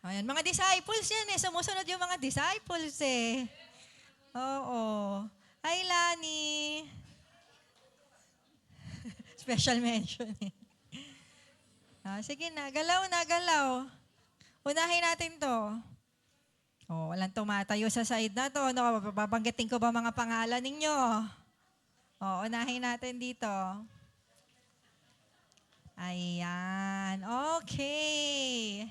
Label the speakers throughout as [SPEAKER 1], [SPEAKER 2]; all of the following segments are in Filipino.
[SPEAKER 1] Ayan, mga disciples yan eh. Sumusunod yung mga disciples eh. Oo. Hi, Lani. Special mention eh. Sige na, galaw na, galaw. Unahin natin to. Walang tumatayo sa side na to. Ano, babanggitin ko ba mga pangalan ninyo? Unahin natin dito. Ayan. Okay.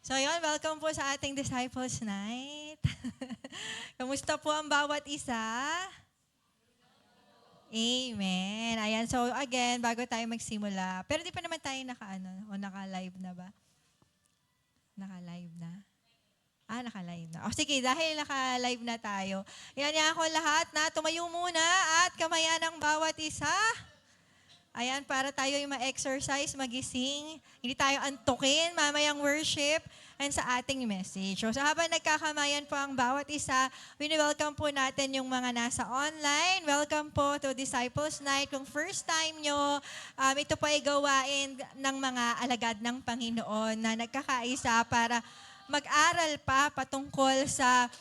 [SPEAKER 1] So yun, welcome po sa ating Disciples Night. Kamusta po ang bawat isa? Amen. Ayan, so again, bago tayo magsimula, pero di pa naman tayo naka-live na ba? Naka-live na? Naka-live na. Sige, dahil naka-live na tayo, yan ako lahat na tumayo muna at kamayan ng bawat isa. Ayan, para tayo yung ma-exercise, magising. Hindi tayo antukin, mamayang worship, and sa ating message. So habang nagkakamayan po ang bawat isa, wini-welcome po natin yung mga nasa online. Welcome po to Disciples Night. Kung first time nyo, ito po ay gawain ng mga alagad ng Panginoon na nagkakaisa para mag-aral pa patungkol sa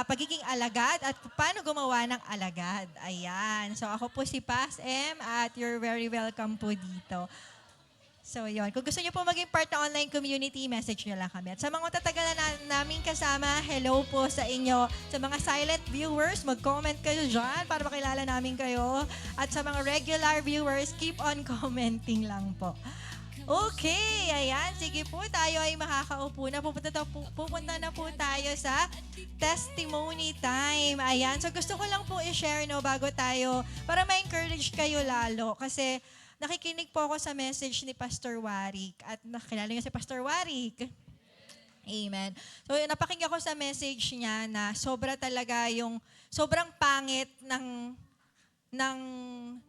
[SPEAKER 1] pagiging alagad at paano gumawa ng alagad. Ayan. So ako po si Pas M at you're very welcome po dito. So yun. Kung gusto niyo po maging part ng online community, message niyo lang kami. At sa mga tatagalan namin kasama, hello po sa inyo. Sa mga silent viewers, mag-comment kayo dyan para makilala namin kayo. At sa mga regular viewers, keep on commenting lang po. Okay, ayan. Sige po, tayo ay makakaupo na. Pupunta na po tayo sa testimony time. Ayan. So gusto ko lang po i-share bago tayo para ma-encourage kayo lalo. Kasi nakikinig po ako sa message ni Pastor Warik. At nakilala niyo si Pastor Warik. Amen. So napakinggan ko sa message niya na sobrang pangit ng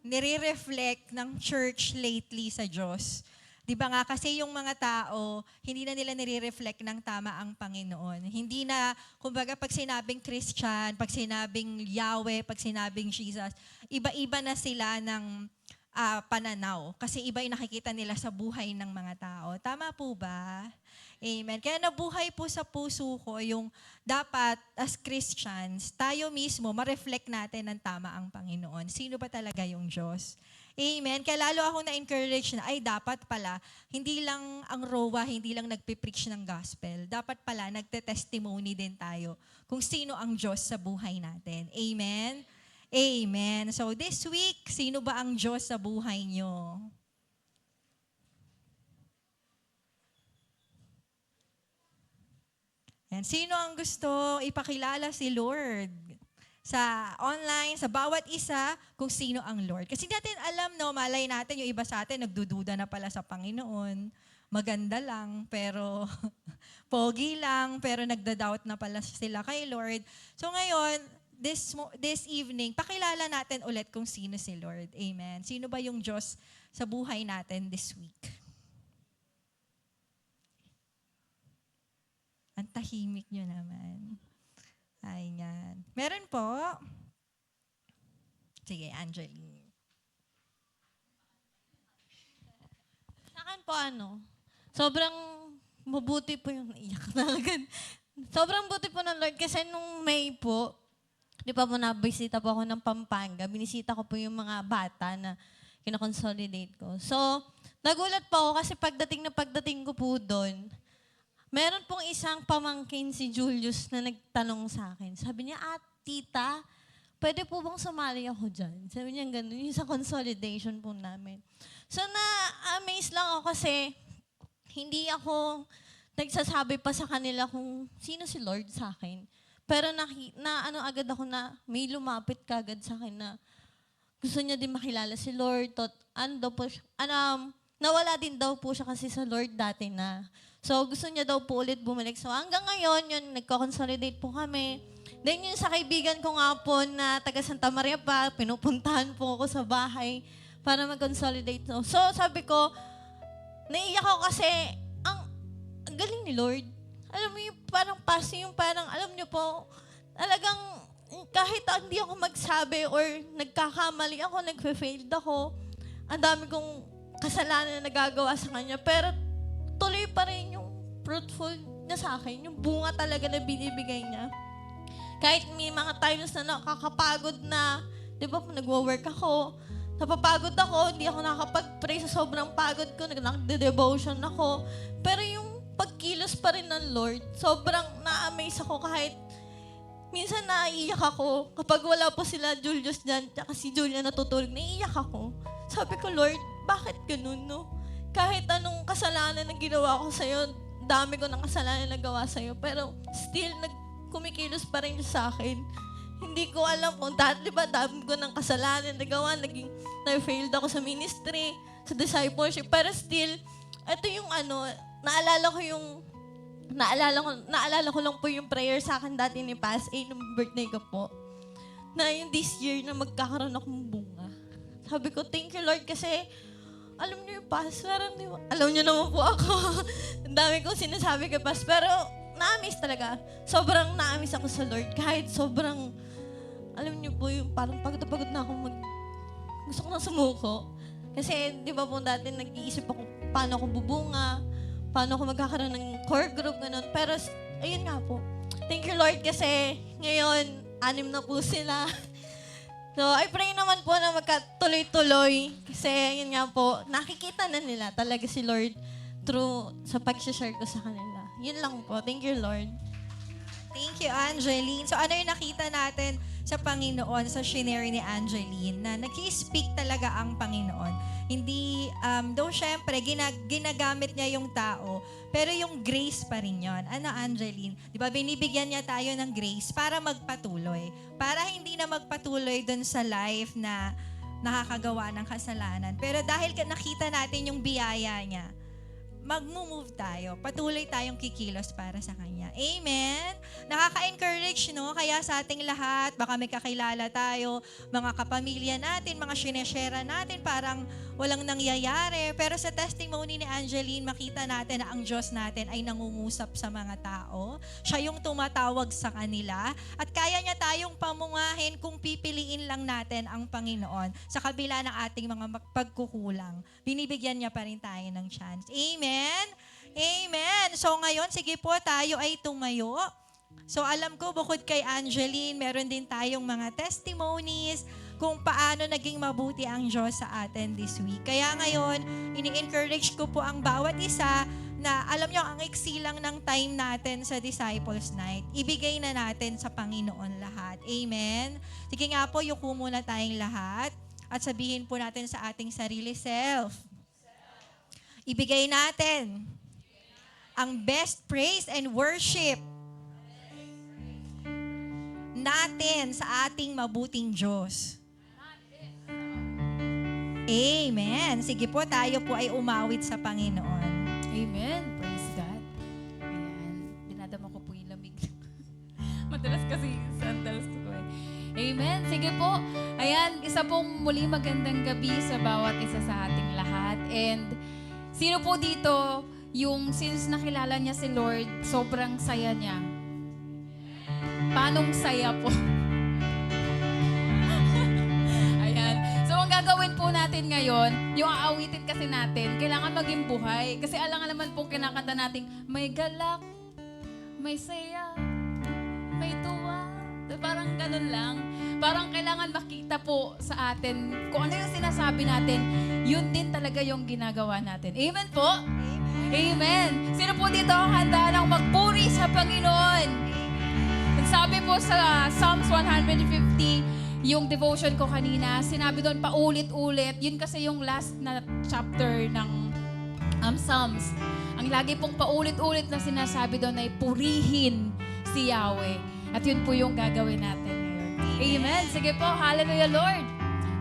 [SPEAKER 1] nire-reflect ng church lately sa Diyos. Di ba nga, kasi yung mga tao, hindi na nila nire-reflect ng tama ang Panginoon. Hindi na, kumbaga, pag sinabing Christian, pag sinabing Yahweh, pag sinabing Jesus, iba-iba na sila ng pananaw. Kasi iba yung nakikita nila sa buhay ng mga tao. Tama po ba? Amen. Kaya nabuhay po sa puso ko yung dapat as Christians, tayo mismo, ma-reflect natin ng tama ang Panginoon. Sino ba talaga yung Diyos? Amen. Kaya lalo akong na-encourage na, dapat pala, hindi lang ang ROWA, hindi lang nagpipreach ng gospel. Dapat pala, nagte-testimony din tayo kung sino ang Diyos sa buhay natin. Amen? Amen. So this week, sino ba ang Diyos sa buhay nyo? Yan. Sino ang gusto ipakilala si Lord? Sa online, sa bawat isa, kung sino ang Lord. Kasi natin alam, malay natin, yung iba sa atin, nagdududa na pala sa Panginoon. Maganda lang, pero pogi lang, pero nagda-doubt na pala sila kay Lord. So ngayon, this evening, pakilala natin ulit kung sino si Lord. Amen. Sino ba yung Diyos sa buhay natin this week? Ang tahimik nyo naman. Ayan. Meron po. Sige, Angeline.
[SPEAKER 2] Sa akin po sobrang mabuti po yung iyak na agad. Sobrang buti po ng Lord kasi nung May po, di pa po nabisita po ako ng Pampanga, binisita ko po yung mga bata na kinakonsolidate ko. So, nagulat po ako kasi pagdating ko po doon, meron pong isang pamangkin si Julius na nagtanong sa akin. Sabi niya, tita, pwede po bang sumali ako dyan? Sabi niya gano'n, yung sa consolidation po namin. So na-amaze lang ako kasi hindi ako nagsasabi pa sa kanila kung sino si Lord sa akin. Pero agad ako na may lumapit kagad sa akin na gusto niya din makilala si Lord. Nawala din daw po siya kasi sa Lord dati na. So, gusto niya daw po ulit bumalik. So, hanggang ngayon, nagko-consolidate po kami. Then, yung sa kaibigan ko nga po na taga Santa Maria pa, pinupuntahan po ako sa bahay para mag-consolidate. So, sabi ko, naiiyak ako kasi ang galing ni Lord. Alam mo yung parang alam niyo po, talagang kahit hindi ako magsabi or nagkakamali ako, nagfe-failed ako, ang dami kong kasalanan na nagagawa sa Kanya, pero tuloy pa rin yung fruitful niya sa akin, yung bunga talaga na binibigay niya. Kahit may mga times na nakakapagod na, di ba, nagwo-work ako, napapagod ako, hindi ako nakakapag-pray sa sobrang pagod ko, nagde-devotion ako. Pero yung pagkilos pa rin ng Lord, sobrang na-amaze ako kahit minsan naiiyak ako. Kapag wala po sila Julius dyan, tsaka si Julia natutulog, naiiyak ako. Sabi ko, Lord, bakit ganun, no? Kahit anong kasalanan na ginawa ko sa'yo, dami ko ng kasalanan na gawa sa'yo, pero still, kumikilos pa rin siya sa akin. Hindi ko alam kung dati ba dami ko ng kasalanan na gawa, na-failed ako sa ministry, sa discipleship, pero still, ito yung naalala ko lang po yung prayer sa akin dati ni Pas A nung birthday ko po, na yung this year na magkakaroon akong bunga. Sabi ko, thank you Lord kasi alam niyo yung Pas, parang alam niyo naman po ako. Ang dami kong sinasabi kay Pas, pero na-amaze talaga. Sobrang na-amaze ako sa Lord. Kahit sobrang, alam niyo po yung parang pagod na ako gusto ko na sumuko. Kasi di ba po dati nag-iisip ako paano ako bubunga, paano ako magkakaroon ng core group, ganun. Pero ayun nga po. Thank you Lord kasi ngayon, 6 na po sila. So, I pray naman po na magkatuloy-tuloy. Kasi, yun nga po, nakikita na nila talaga si Lord through sa pag-share ko sa kanila. Yun lang po. Thank you, Lord.
[SPEAKER 1] Thank you, Angeline. So ano yung nakita natin sa Panginoon, sa shinare ni Angeline, na nag-i-speak talaga ang Panginoon. Hindi, though syempre, ginagamit niya yung tao, pero yung grace pa rin yun. Ano, Angeline? Di ba, binibigyan niya tayo ng grace para magpatuloy. Para hindi na magpatuloy dun sa life na nakakagawa ng kasalanan. Pero dahil nakita natin yung biyaya niya, mag-move tayo. Patuloy tayong kikilos para sa Kanya. Amen? Nakaka-encourage, no? Kaya sa ating lahat, baka may kakilala tayo, mga kapamilya natin, mga sineshare natin, parang walang nangyayari. Pero sa testimony ni Angeline, makita natin na ang Diyos natin ay nangungusap sa mga tao. Siya yung tumatawag sa kanila. At kaya niya tayong pamungahin kung pipiliin lang natin ang Panginoon sa kabila ng ating mga pagkukulang. Binibigyan niya pa rin tayo ng chance. Amen? Amen. So ngayon, sige po, tayo ay tumayo. So alam ko, bukod kay Angeline, meron din tayong mga testimonies kung paano naging mabuti ang Diyos sa atin this week. Kaya ngayon, ini-encourage ko po ang bawat isa na alam nyo, ang iksi lang ng time natin sa Disciples Night. Ibigay na natin sa Panginoon lahat. Amen? Sige nga po, yuko muna tayong lahat at sabihin po natin sa ating sarili self. Ibigay natin ang best praise and worship natin sa ating mabuting Diyos. Amen. Sige po, tayo po ay umawit sa Panginoon.
[SPEAKER 3] Amen. Praise God. Ayan. Dinadama ko po yung lamig. Madalas kasi sandals ko eh. Amen. Sige po. Ayan, isa pong muli magandang gabi sa bawat isa sa ating lahat. And sino po dito, yung since nakilala niya si Lord, sobrang saya niya? Paanong saya po? Ayan. So, ang gagawin po natin ngayon, yung aawitin kasi natin, kailangan maging buhay. Kasi alam nga naman po kinakanta natin, may galak, may saya, may tuwa. Parang ganun lang. Parang kailangan makita po sa atin kung ano yung sinasabi natin, yun din talaga yung ginagawa natin. Amen po? Amen. Sino po dito ang handa ng magpuri sa Panginoon? Sabi po sa Psalms 150, yung devotion ko kanina, sinabi doon paulit-ulit. Yun kasi yung last na chapter ng Psalms. Ang lagi pong paulit-ulit na sinasabi doon ay purihin si Yahweh. At yun po yung gagawin natin ngayon. Amen. Sige po, hallelujah Lord.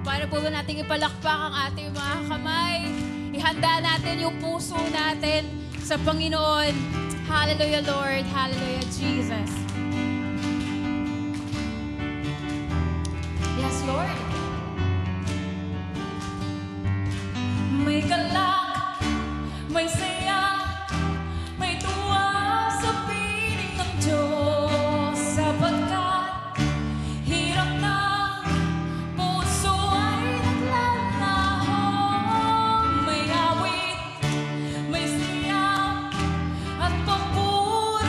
[SPEAKER 3] Para po natin ipalakpak ang ating mga kamay. Ihanda natin yung puso natin sa Panginoon. Hallelujah Lord. Hallelujah Jesus. Yes, Lord. May galak, may saya, may tuwa sa piling ng Diyos sapagkat hirap na puso ay naglalaho. May awit, may siya at papuri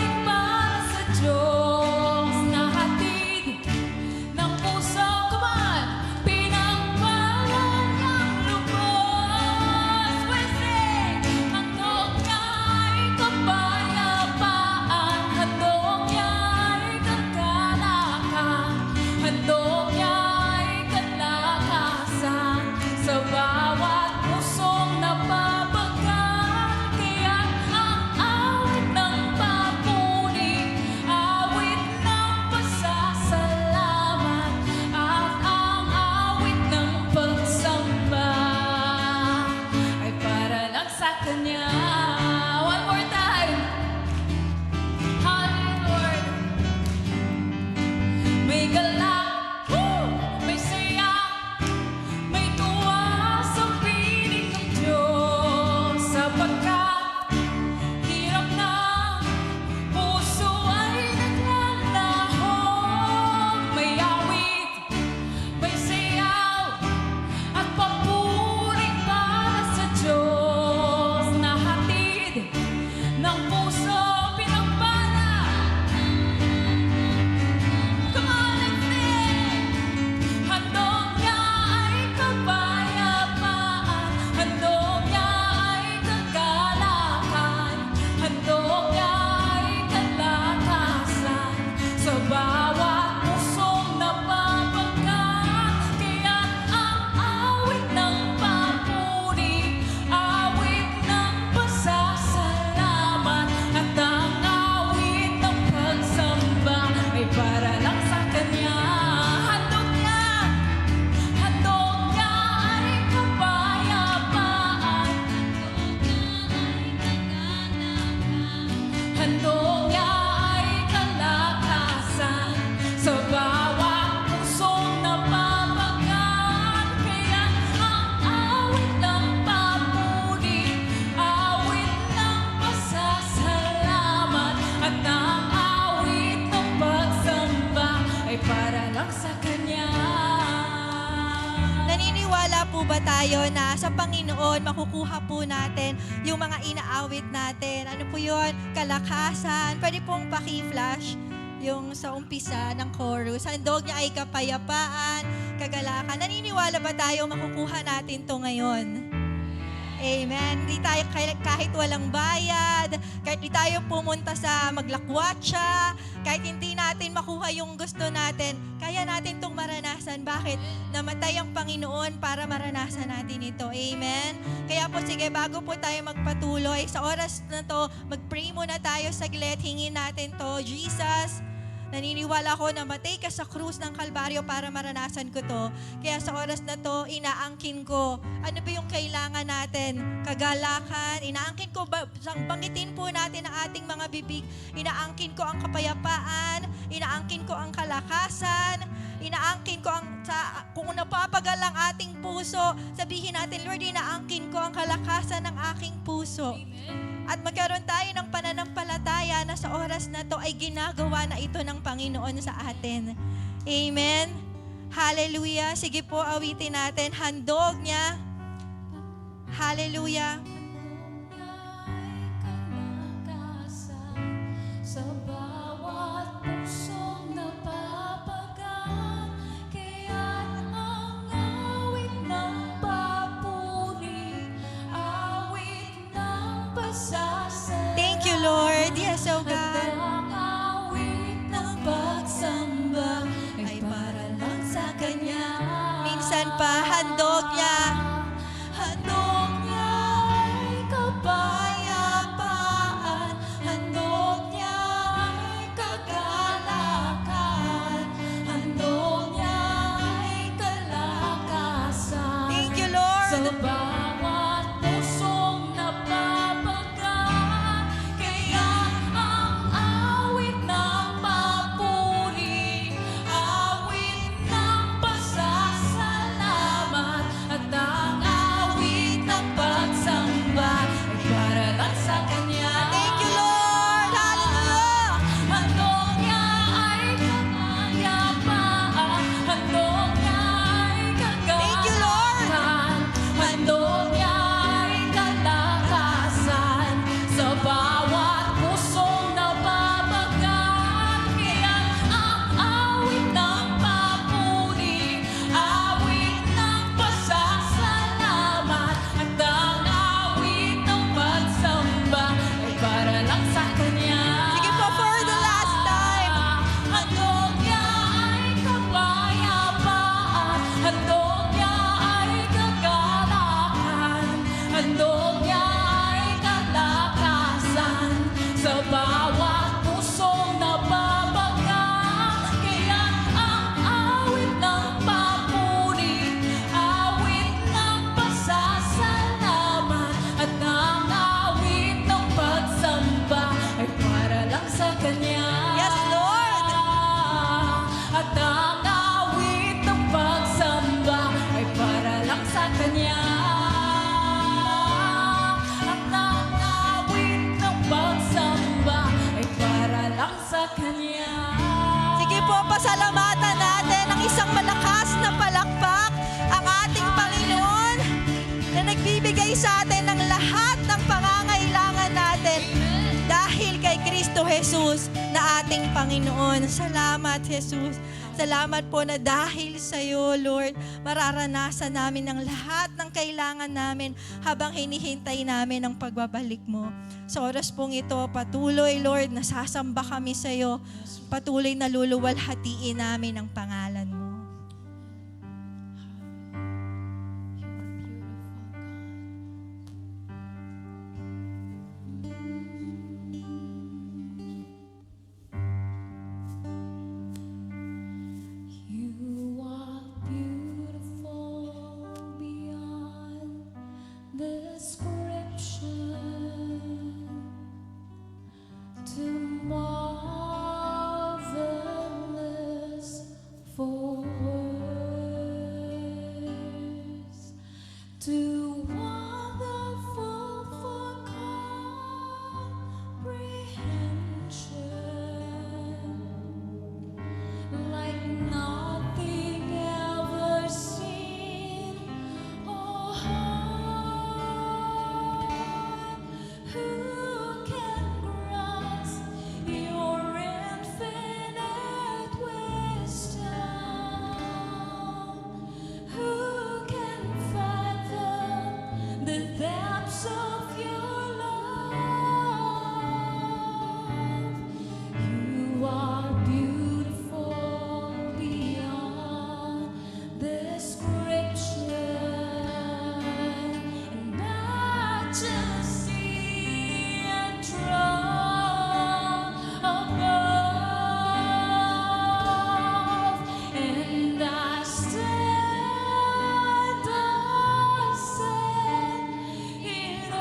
[SPEAKER 3] may galak, may saya, may tuwa sa piling ng Diyos. Sapagkat hirap na puso ay naglalaho. May awit, may sayaw, at papuri para sa Diyos na hatid ng puso pinagpala. Come on, let's sing! Handog niya ay kapayapaan, handog niya ay kagalakan, handog niya ay kalakasan sa bawat pusong napapagat. Kaya't ang awit ng papuri, awit ng pasasalamat, at ang awit ng pagsamba ay para lang sa Kanya. Handog niya ay kapayapaan, handog niya ay kalakasan sa bawat pusong napapagat. Kaya ang awit ng papuri, awit ng pasasalamat, at ang awit ng pagsamba ay para lang sa Kanya.
[SPEAKER 1] Naniniwala po ba tayo na sa Panginoon makukuha po natin yung mga inaawit natin? Ano po yun? Kalakasan. Pwede pong paki-flash yung sa umpisa ng chorus. Handog niya ay kapayapaan, kagalakan. Naniniwala ba tayo makukuha natin to ngayon? Amen. Di tayo kahit walang bayad, kahit di tayo pumunta sa maglakwatsa, kahit hindi natin makuha yung gusto natin, kaya natin itong maranasan. Bakit? Namatay ang Panginoon para maranasan natin ito. Amen. Kaya po sige, bago po tayo magpatuloy, sa oras na to, mag-pray muna tayo saglit, hingin natin to. Jesus, naniniwala ko na matay ka sa krus ng Kalbaryo para maranasan ko to. Kaya sa oras na to, inaangkin ko. Ano ba yung kailangan natin? Kagalakan. Inaangkin ko, banggitin po natin ang ating mga bibig. Inaangkin ko ang kapayapaan. Inaangkin ko ang kalakasan. Inaangkin ko kung napapagal ang ating puso, sabihin natin, Lord, inaangkin ko ang kalakasan ng aking puso. At magkaroon tayo ng pananampalataya na sa oras na to ay ginagawa na ito ng Panginoon sa atin. Amen. Hallelujah. Sige po, awitin natin. Handog niya. Hallelujah.
[SPEAKER 3] Sa bawat pusong napapagat, kaya't ang awit ng papuri, awit ng pasasalamat,
[SPEAKER 1] Thank you, Lord. Yes, oh
[SPEAKER 3] at
[SPEAKER 1] God.
[SPEAKER 3] ang awit ng pagsamba ay para lang sa Kanya.
[SPEAKER 1] Minsan pa, handog niya.
[SPEAKER 3] Handog niya ay kapayapaan, handog niya ay kagalakan, handog niya ay kalakasan.
[SPEAKER 1] Thank you,
[SPEAKER 3] Sa
[SPEAKER 1] Lord.
[SPEAKER 3] bawat pusong napapagat, kaya ang awit ng papuri, awit ng pasasalamat, at
[SPEAKER 1] Panginoon. Salamat, Jesus. Salamat po na dahil sa iyo, Lord, mararanasan namin ang lahat ng kailangan namin habang hinihintay namin ang pagbabalik mo. Sa oras pong ito, patuloy, Lord, nasasamba kami sa iyo. Patuloy na luluwalhatiin namin ang pangalan mo.
[SPEAKER 3] You are beautiful beyond description, too marvelous for words, too wonderful for comprehension. Like nothing ever seen or heard. Who can grasp your infinite wisdom? Who can fathom the depths of your love? You are beautiful beyond description, and majesty and throne above, and I stand in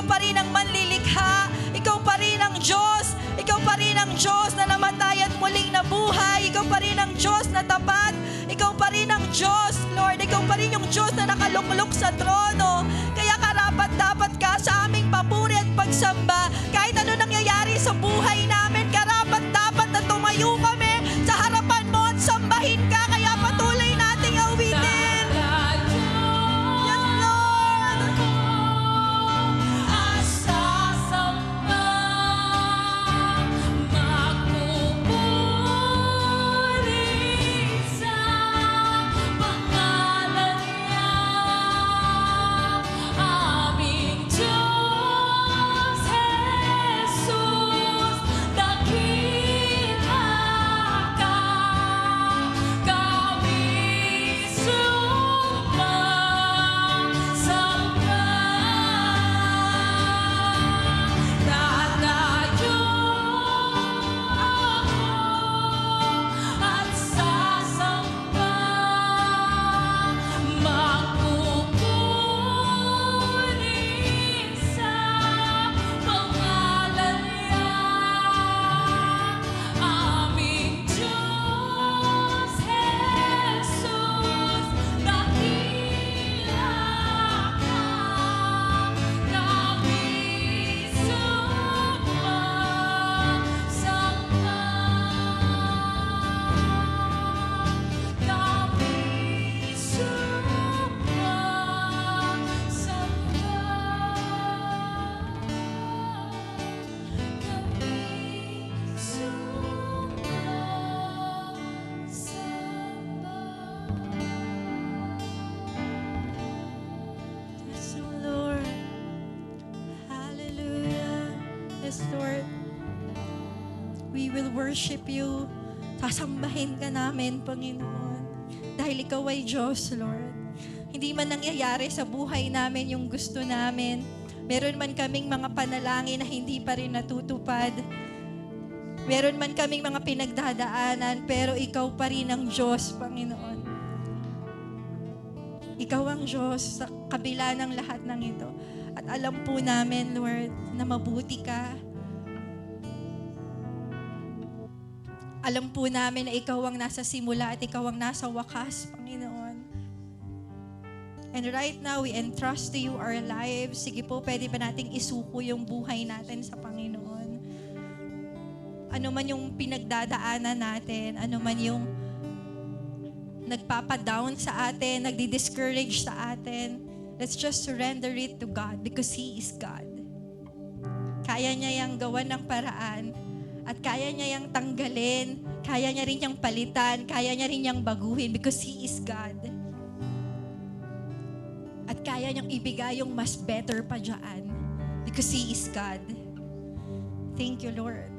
[SPEAKER 1] Ikaw pa rin ang manlilikha. Ikaw pa rin ang Diyos. Ikaw pa rin ang Diyos na namatay at muling nabuhay. Ikaw pa rin ang Diyos na tapat. Ikaw pa rin ang Diyos, Lord. Ikaw pa rin yung Diyos na nakaluklok sa trono. Kaya karapat-dapat ka sa aming papuri at pagsamba. Kahit ano nangyayari sa buhay namin, karapat-dapat na tumayo kami sa harapan mo at sambahin ka. Kaya patuloy nating awitin. Yes, Lord. Yes, Lord. Hallelujah. Yes, Lord. We will worship you. Sasambahin ka namin, Panginoon. Dahil ikaw ay Diyos, Lord. Hindi man nangyayari sa buhay namin yung gusto namin. Meron man kaming mga panalangin na hindi pa rin natutupad. Meron man kaming mga pinagdadaanan, pero ikaw pa rin ang Diyos, Panginoon. Ikaw ang Diyos sa kabila ng lahat ng ito. At alam po namin, Lord, na mabuti ka. Alam po namin na ikaw ang nasa simula at ikaw ang nasa wakas, Panginoon. And right now, we entrust to you our lives. Sige po, pwede ba nating isuko yung buhay natin sa Panginoon? Ano man yung pinagdadaanan natin, ano man yung nagpapadown sa atin, nagdi-discourage sa atin, let's just surrender it to God because He is God. Kaya niya yung gawan ng paraan at kaya niya yung tanggalin, kaya niya rin yung palitan, kaya niya rin yung baguhin because He is God. At kaya niyang ibigay yung mas better pa dyan because He is God. Thank you, Lord.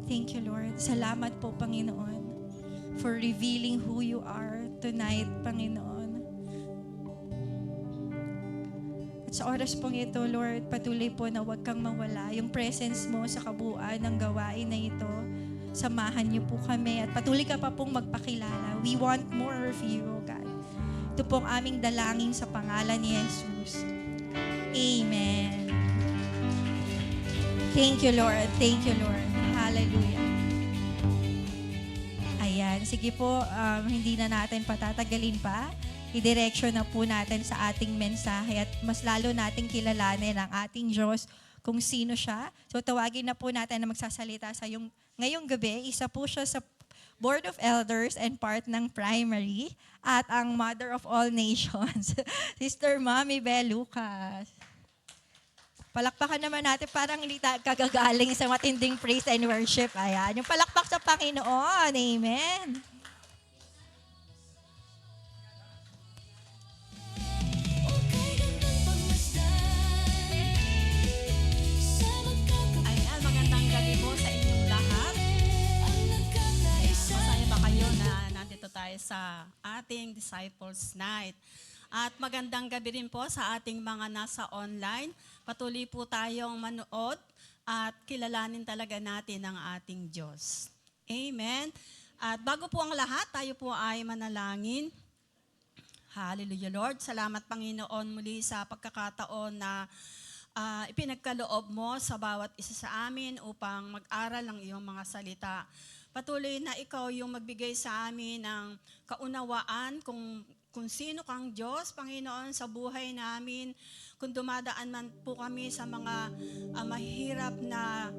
[SPEAKER 1] Thank you, Lord. Salamat po, Panginoon, for revealing who you are tonight, Panginoon. At sa oras pong ito, Lord, patuloy po na huwag kang mawala. Yung presence mo sa kabuuan ng gawain na ito, samahan niyo po kami at patuloy ka pa pong magpakilala. We want more of you, O God. Ito pong aming dalangin sa pangalan ni Jesus. Amen. Thank you, Lord. Thank you, Lord. Hallelujah. Ayan. Sige po, hindi na natin patatagalin pa. I-direction na po natin sa ating mensahe at mas lalo nating kilalanin ang ating Diyos kung sino siya. So tawagin na po natin na magsasalita sa ngayong gabi. Isa po siya sa Board of Elders and part ng primary at ang Mother of All Nations, Sister Mommy Bel Lucas. Palakpakan naman natin, parang hindi kagagaling sa matinding praise and worship. Ayan, yung palakpak sa Panginoon. Amen.
[SPEAKER 4] Ayan, magandang gabi po sa inyong lahat. Masaya ba kayo na nandito tayo sa ating Disciples Night? At magandang gabi rin po sa ating mga nasa online. Patuloy po tayong manood at kilalanin talaga natin ang ating Diyos. Amen. At bago po ang lahat, tayo po ay manalangin. Hallelujah, Lord. Salamat, Panginoon, muli sa pagkakataon na ipinagkaloob mo sa bawat isa sa amin upang mag-aral ng iyong mga salita. Patuloy na ikaw yung magbigay sa amin ng kaunawaan kung sino kang Diyos, Panginoon, sa buhay namin. Kung dumadaan man po kami sa mga mahirap na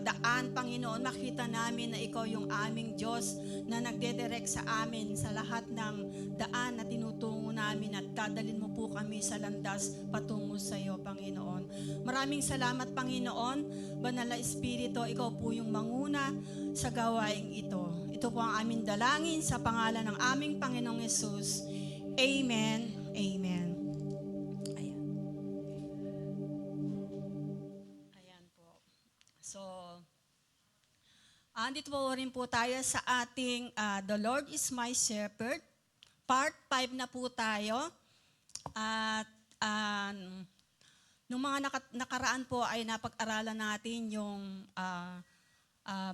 [SPEAKER 4] daan, Panginoon, makita namin na ikaw yung aming Diyos na nagdedirect sa amin sa lahat ng daan na tinutungo namin at dadalhin mo po kami sa landas patungo sa iyo, Panginoon. Maraming salamat, Panginoon. Banal na Espiritu, ikaw po yung manguna sa gawaing ito. Ito po ang aming dalangin sa pangalan ng aming Panginoong Yesus. Amen. Amen. Ayan po. So, andito po rin po tayo sa ating The Lord is my Shepherd. Part 5 na po tayo. At nung mga nakaraan po ay napag-aralan natin yung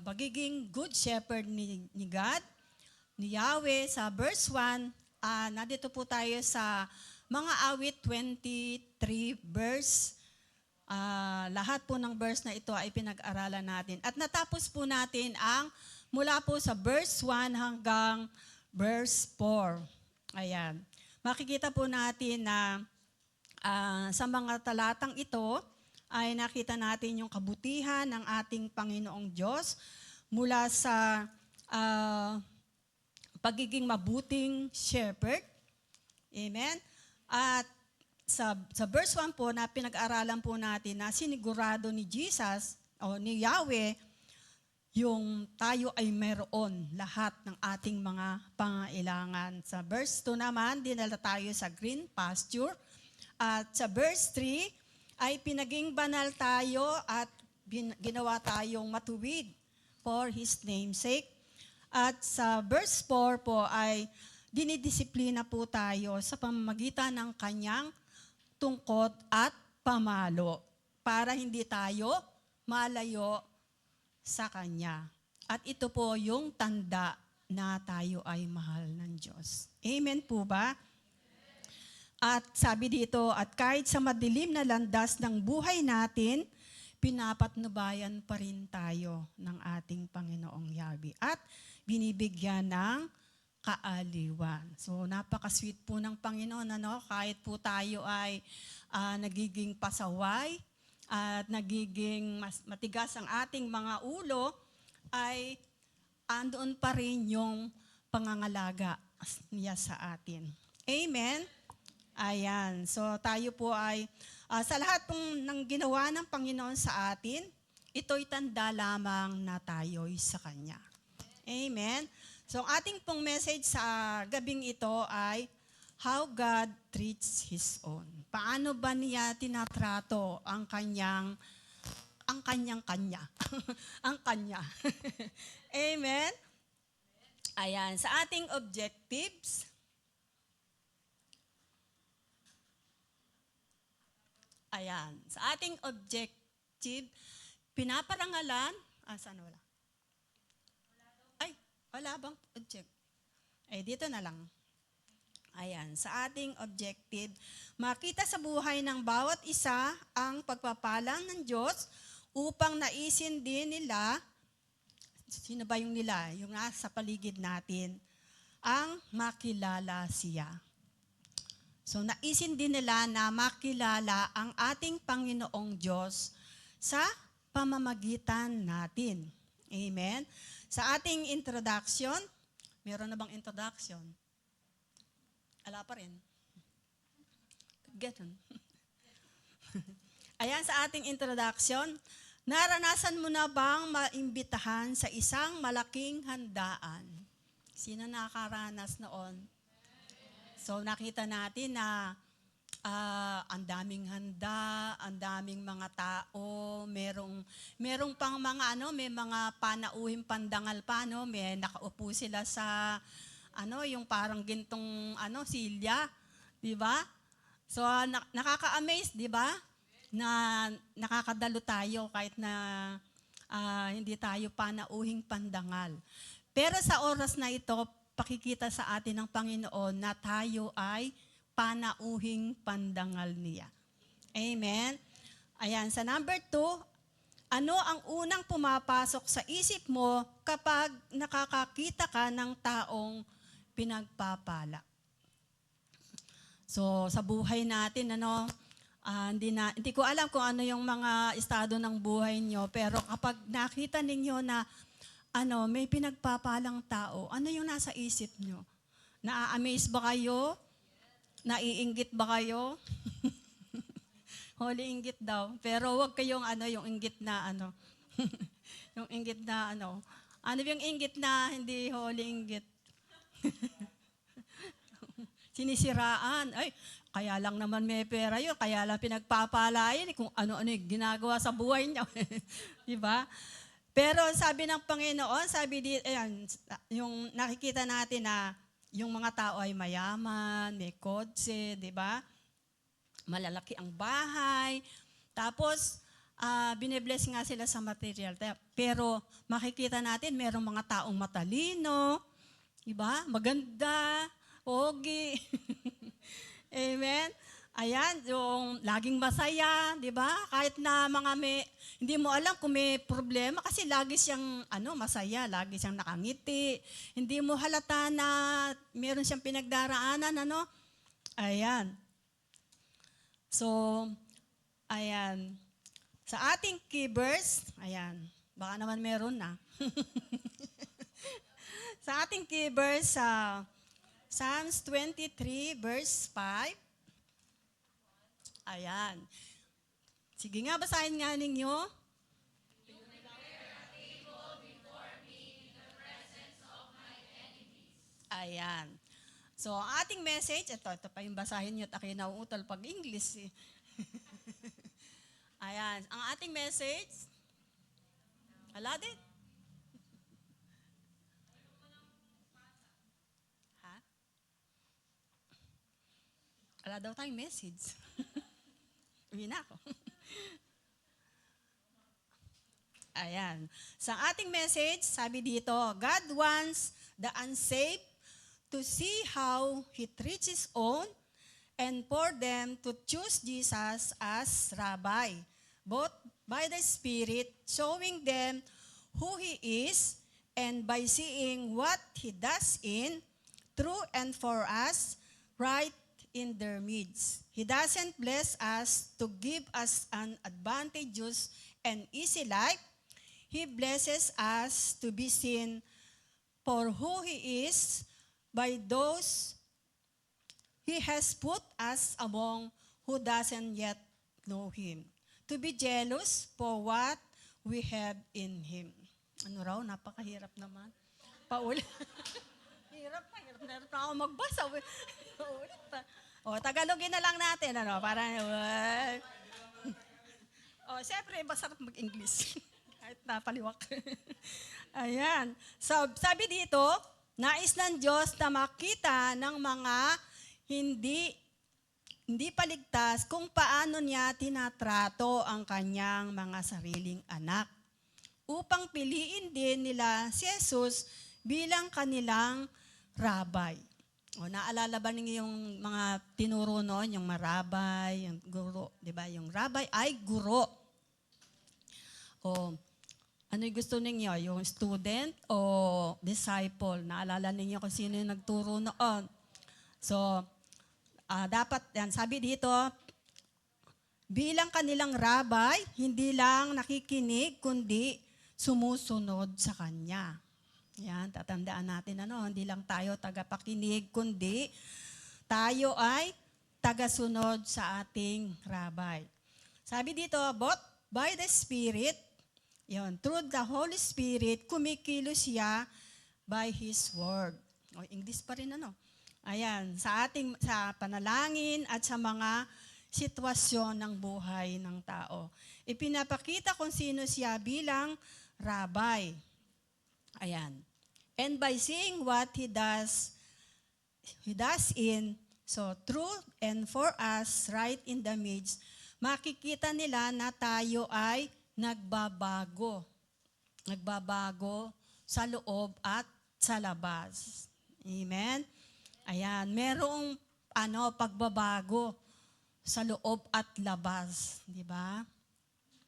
[SPEAKER 4] pagiging good shepherd ni God, ni Yahweh sa verse 1. Nandito po tayo sa mga awit 23 verse. Lahat po ng verse na ito ay pinag-aralan natin. At natapos po natin ang mula po sa verse 1 hanggang verse 4. Ayan. Makikita po natin na sa mga talatang ito ay nakita natin yung kabutihan ng ating Panginoong Diyos mula sa pagiging mabuting shepherd. Amen? At sa verse 1 po na pinag-aralan po natin na sinigurado ni Jesus o ni Yahweh yung tayo ay meron lahat ng ating mga pangailangan. Sa verse 2 naman, dinala tayo sa green pasture. At sa verse 3 ay pinaging banal tayo at ginawa tayong matuwid for His name's sake. At sa verse 4 po ay dinidisiplina po tayo sa pamamagitan ng kanyang tungkod at pamalo para hindi tayo malayo sa Kanya. At ito po yung tanda na tayo ay mahal ng Diyos. Amen po ba? At sabi dito, at kahit sa madilim na landas ng buhay natin, pinapatnubayan pa rin tayo ng ating Panginoong Yahweh at binibigyan ng kaaliwan. So napaka-sweet po ng Panginoon, ano? Kahit po tayo ay nagiging pasaway at nagiging matigas ang ating mga ulo, ay andoon pa rin yung pangangalaga niya sa atin. Amen? Ayan. So tayo po ay, sa lahat pong ng ginawa ng Panginoon sa atin, ito'y tanda lamang na tayo'y sa Kanya. Amen? So ang ating pong message sa gabing ito ay, how God treats His own. Paano ba niya tinatrato ang kanyang kanya. Ang kanya. Amen? Ayan. Sa ating objectives, ayan. Sa ating objective, pinaparangalan, saan wala? Ay, wala bang object? Dito na lang. Ayan, sa ating objective, makita sa buhay ng bawat isa ang pagpapalang ng Diyos upang naisin din nila, sino ba yung nila? Yung nasa paligid natin, ang makilala siya. So naisin din nila na makilala ang ating Panginoong Diyos sa pamamagitan natin. Amen? Sa ating introduction, meron na bang introduction? Ala pa rin. Ganon. Ayan, sa ating introduction, naranasan mo na bang maimbitahan sa isang malaking handaan? Sino nakaranas noon? So nakita natin na ang daming handa, ang daming mga tao, merong pang mga may mga panauhing pandangal pa, may nakaupo sila sa yung parang gintong silya, di ba? So nakaka-amaze, di ba? Na nakakadalo tayo kahit na hindi tayo panauhing pandangal. Pero sa oras na ito, ipakikita sa atin ng Panginoon na tayo ay panauhing pandangal niya. Amen? Ayan, sa number 2, ano ang unang pumapasok sa isip mo kapag nakakakita ka ng taong pinagpapala? So, sa buhay natin, hindi ko alam kung ano yung mga estado ng buhay nyo, pero kapag nakita ninyo na may pinagpapalang tao, ano yung nasa isip nyo? Naa-amaze ba kayo? Naiinggit ba kayo? Holy inggit daw. Pero wag kayong yung inggit na yung inggit na Ano yung inggit na hindi holy inggit? Sinisiraan. Ay, kaya lang naman may pera yun. Kaya lang pinagpapalain kung ano-ano yung ginagawa sa buhay niya. Diba? Pero sabi ng Panginoon, yung nakikita natin na yung mga tao ay mayaman, may kotse, di ba? Malalaki ang bahay. Tapos, binibless nga sila sa material. Pero makikita natin, merong mga taong matalino, diba? Maganda, pogi. Amen? Ayan, yung laging masaya, di ba? Kahit na hindi mo alam kung may problema kasi lagi siyang masaya, lagi siyang nakangiti. Hindi mo halata na meron siyang pinagdaraanan, Ayan. So, ayan. Sa ating key verse, ayan, baka naman meron na. Sa ating key verse, Psalms 23 verse 5. Ayan. Sige nga, basahin nga ninyo. Ayan. So, ang ating message, ito pa yung basahin nyo at akin nauutal pag English. Ayan. Ang ating message, din? Ha? Wala daw tayong message. Uwi na ako. Ayan. Sa ating message, sabi dito, God wants the unsaved to see how He treats His own and for them to choose Jesus as Rabbi, both by the Spirit, showing them who He is, and by seeing what He does through and for us, right in their midst. He doesn't bless us to give us an advantageous and easy life. He blesses us to be seen for who He is by those He has put us among who doesn't yet know Him. To be jealous for what we have in Him. Ano raw? Napakahirap naman. Paulit. Hirap na ako magbasa. Paulit pa. Tagalogin na lang natin. Para, siyempre, masarap mag-English. Kahit napaliwak. Ayan. So, sabi dito, nais ng Diyos na makita ng mga hindi paligtas kung paano niya tinatrato ang kanyang mga sariling anak upang piliin din nila si Jesus bilang kanilang rabbi. Naalala ba ninyo yung mga tinuro noon, yung marabay, yung guro, di ba? Yung rabbi ay guro. Ano yung gusto ninyo? Yung student o disciple? Naalala ninyo kung sino yung nagturo noon? So, dapat, yan, sabi dito, bilang kanilang rabbi, hindi lang nakikinig, kundi sumusunod sa Kanya. Yan, tatandaan natin, hindi lang tayo tagapakinig, kundi tayo ay tagasunod sa ating rabbi. Sabi dito, both by the Spirit, through the Holy Spirit, kumikilos siya by His Word. English pa rin, Ayan, sa panalangin at sa mga sitwasyon ng buhay ng tao. Ipinapakita kung sino siya bilang rabbi. Ayan. And by seeing what He does through and for us, right in the midst, makikita nila na tayo ay nagbabago. Nagbabago sa loob at sa labas. Amen? Ayan, merong pagbabago sa loob at labas, di ba?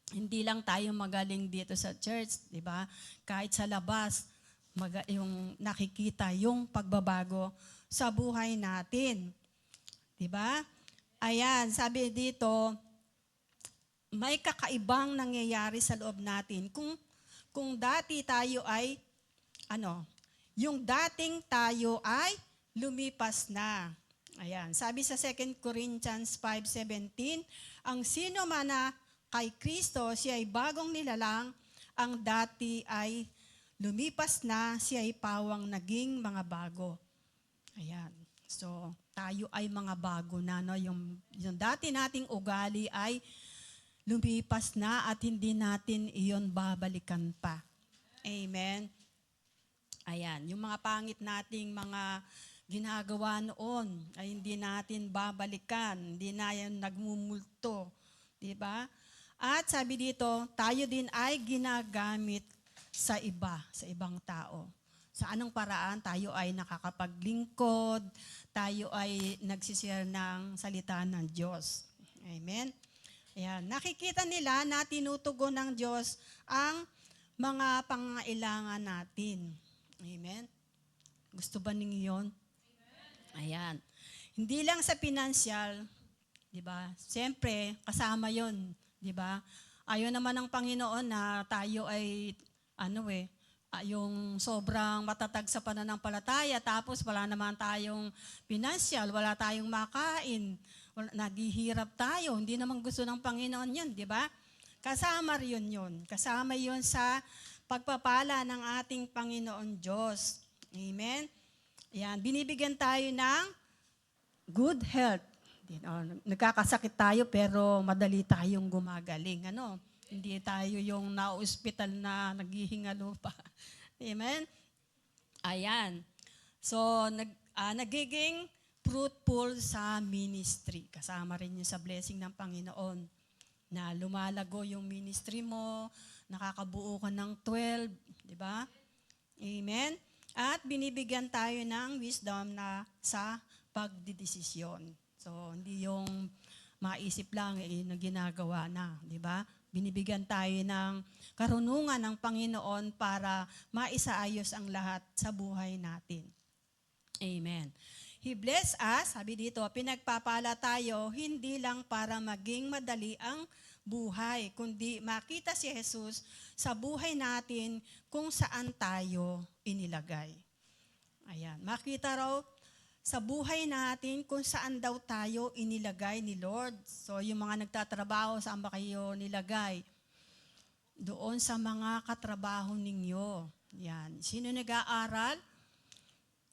[SPEAKER 4] Hindi lang tayo magaling dito sa church, di ba? Kahit sa labas, yung nakikita yung pagbabago sa buhay natin. Di ba? Ayan, sabi dito, may kakaibang nangyayari sa loob natin. Kung dati tayo ay, yung dating tayo ay lumipas na. Ayan, sabi sa 2 Corinthians 5:17, ang sino man na kay Kristo, siya ay bagong nilalang, ang dati ay lumipas na, siya ay pawang naging mga bago. Ayan. So, tayo ay mga bago na, no? Yung dati nating ugali ay lumipas na at hindi natin iyon babalikan pa. Amen. Ayan, yung mga pangit nating mga ginagawa noon ay hindi natin babalikan, hindi na yan nagmumulto. Diba? At sabi dito, tayo din ay ginagamit sa ibang tao. Sa anong paraan tayo ay nakakapaglingkod, tayo ay nagsishare ng salita ng Diyos. Amen? Ayan. Nakikita nila na tinutugon ng Diyos ang mga pangailangan natin. Amen? Gusto ba ninyo yun? Ayan. Hindi lang sa financial, di ba? Siyempre, kasama yon, di ba? Ayaw naman ng Panginoon na tayo ay, yung sobrang matatag sa pananampalataya, tapos wala naman tayong financial, wala tayong makain, naghihirap tayo. Hindi naman gusto ng Panginoon yun, di ba? Kasama rin yun. Kasama yun sa pagpapala ng ating Panginoon Diyos. Amen? Yan, binibigyan tayo ng good health. Nagkakasakit tayo pero madali tayong gumagaling. Hindi tayo yung na-hospital na naghihingalo pa. Amen? Ayan. So, nagiging fruitful sa ministry. Kasama rin yun sa blessing ng Panginoon na lumalago yung ministry mo, nakakabuo ka ng 12, di ba? Amen? At binibigyan tayo ng wisdom na sa pagdidesisyon. So, hindi yung maisip lang na ginagawa na, di ba? Binibigyan tayo ng karunungan ng Panginoon para maisaayos ang lahat sa buhay natin. Amen. He bless us, sabi dito, pinagpapala tayo hindi lang para maging madali ang buhay, kundi makita si Jesus sa buhay natin kung saan tayo inilagay. Ayan, makita raw sa buhay natin kung saan daw tayo inilagay ni Lord. So yung mga nagtatrabaho, saan ba kayo nilagay? Doon sa mga katrabaho ninyo. Yan. Sino nag-aaral?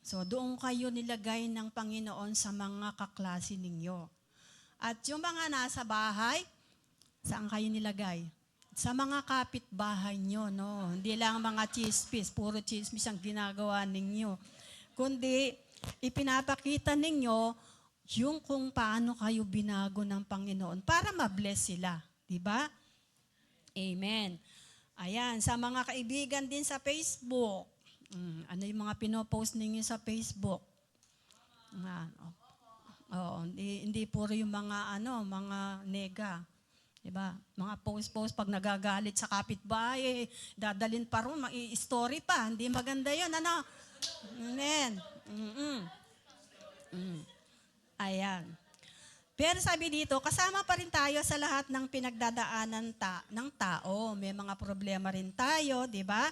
[SPEAKER 4] So doon kayo nilagay ng Panginoon sa mga kaklase ninyo. At yung mga nasa bahay, saan kayo nilagay? Sa mga kapitbahay nyo, no? Hindi lang mga chismis, puro chismis ang ginagawa ninyo. Kundi, ipinapakita ninyo yung kung paano kayo binago ng Panginoon para ma-bless sila. Diba? Amen. Ayan, sa mga kaibigan din sa Facebook, ano yung mga pinopost ninyo sa Facebook? Hindi puro yung mga mga nega. Diba? Mga post-post pag nagagalit sa kapitbahay, dadalin pa ron, story pa. Hindi maganda yun, Amen. Ayan. Pero sabi dito, kasama pa rin tayo sa lahat ng pinagdadaanan ng tao. May mga problema rin tayo, di ba?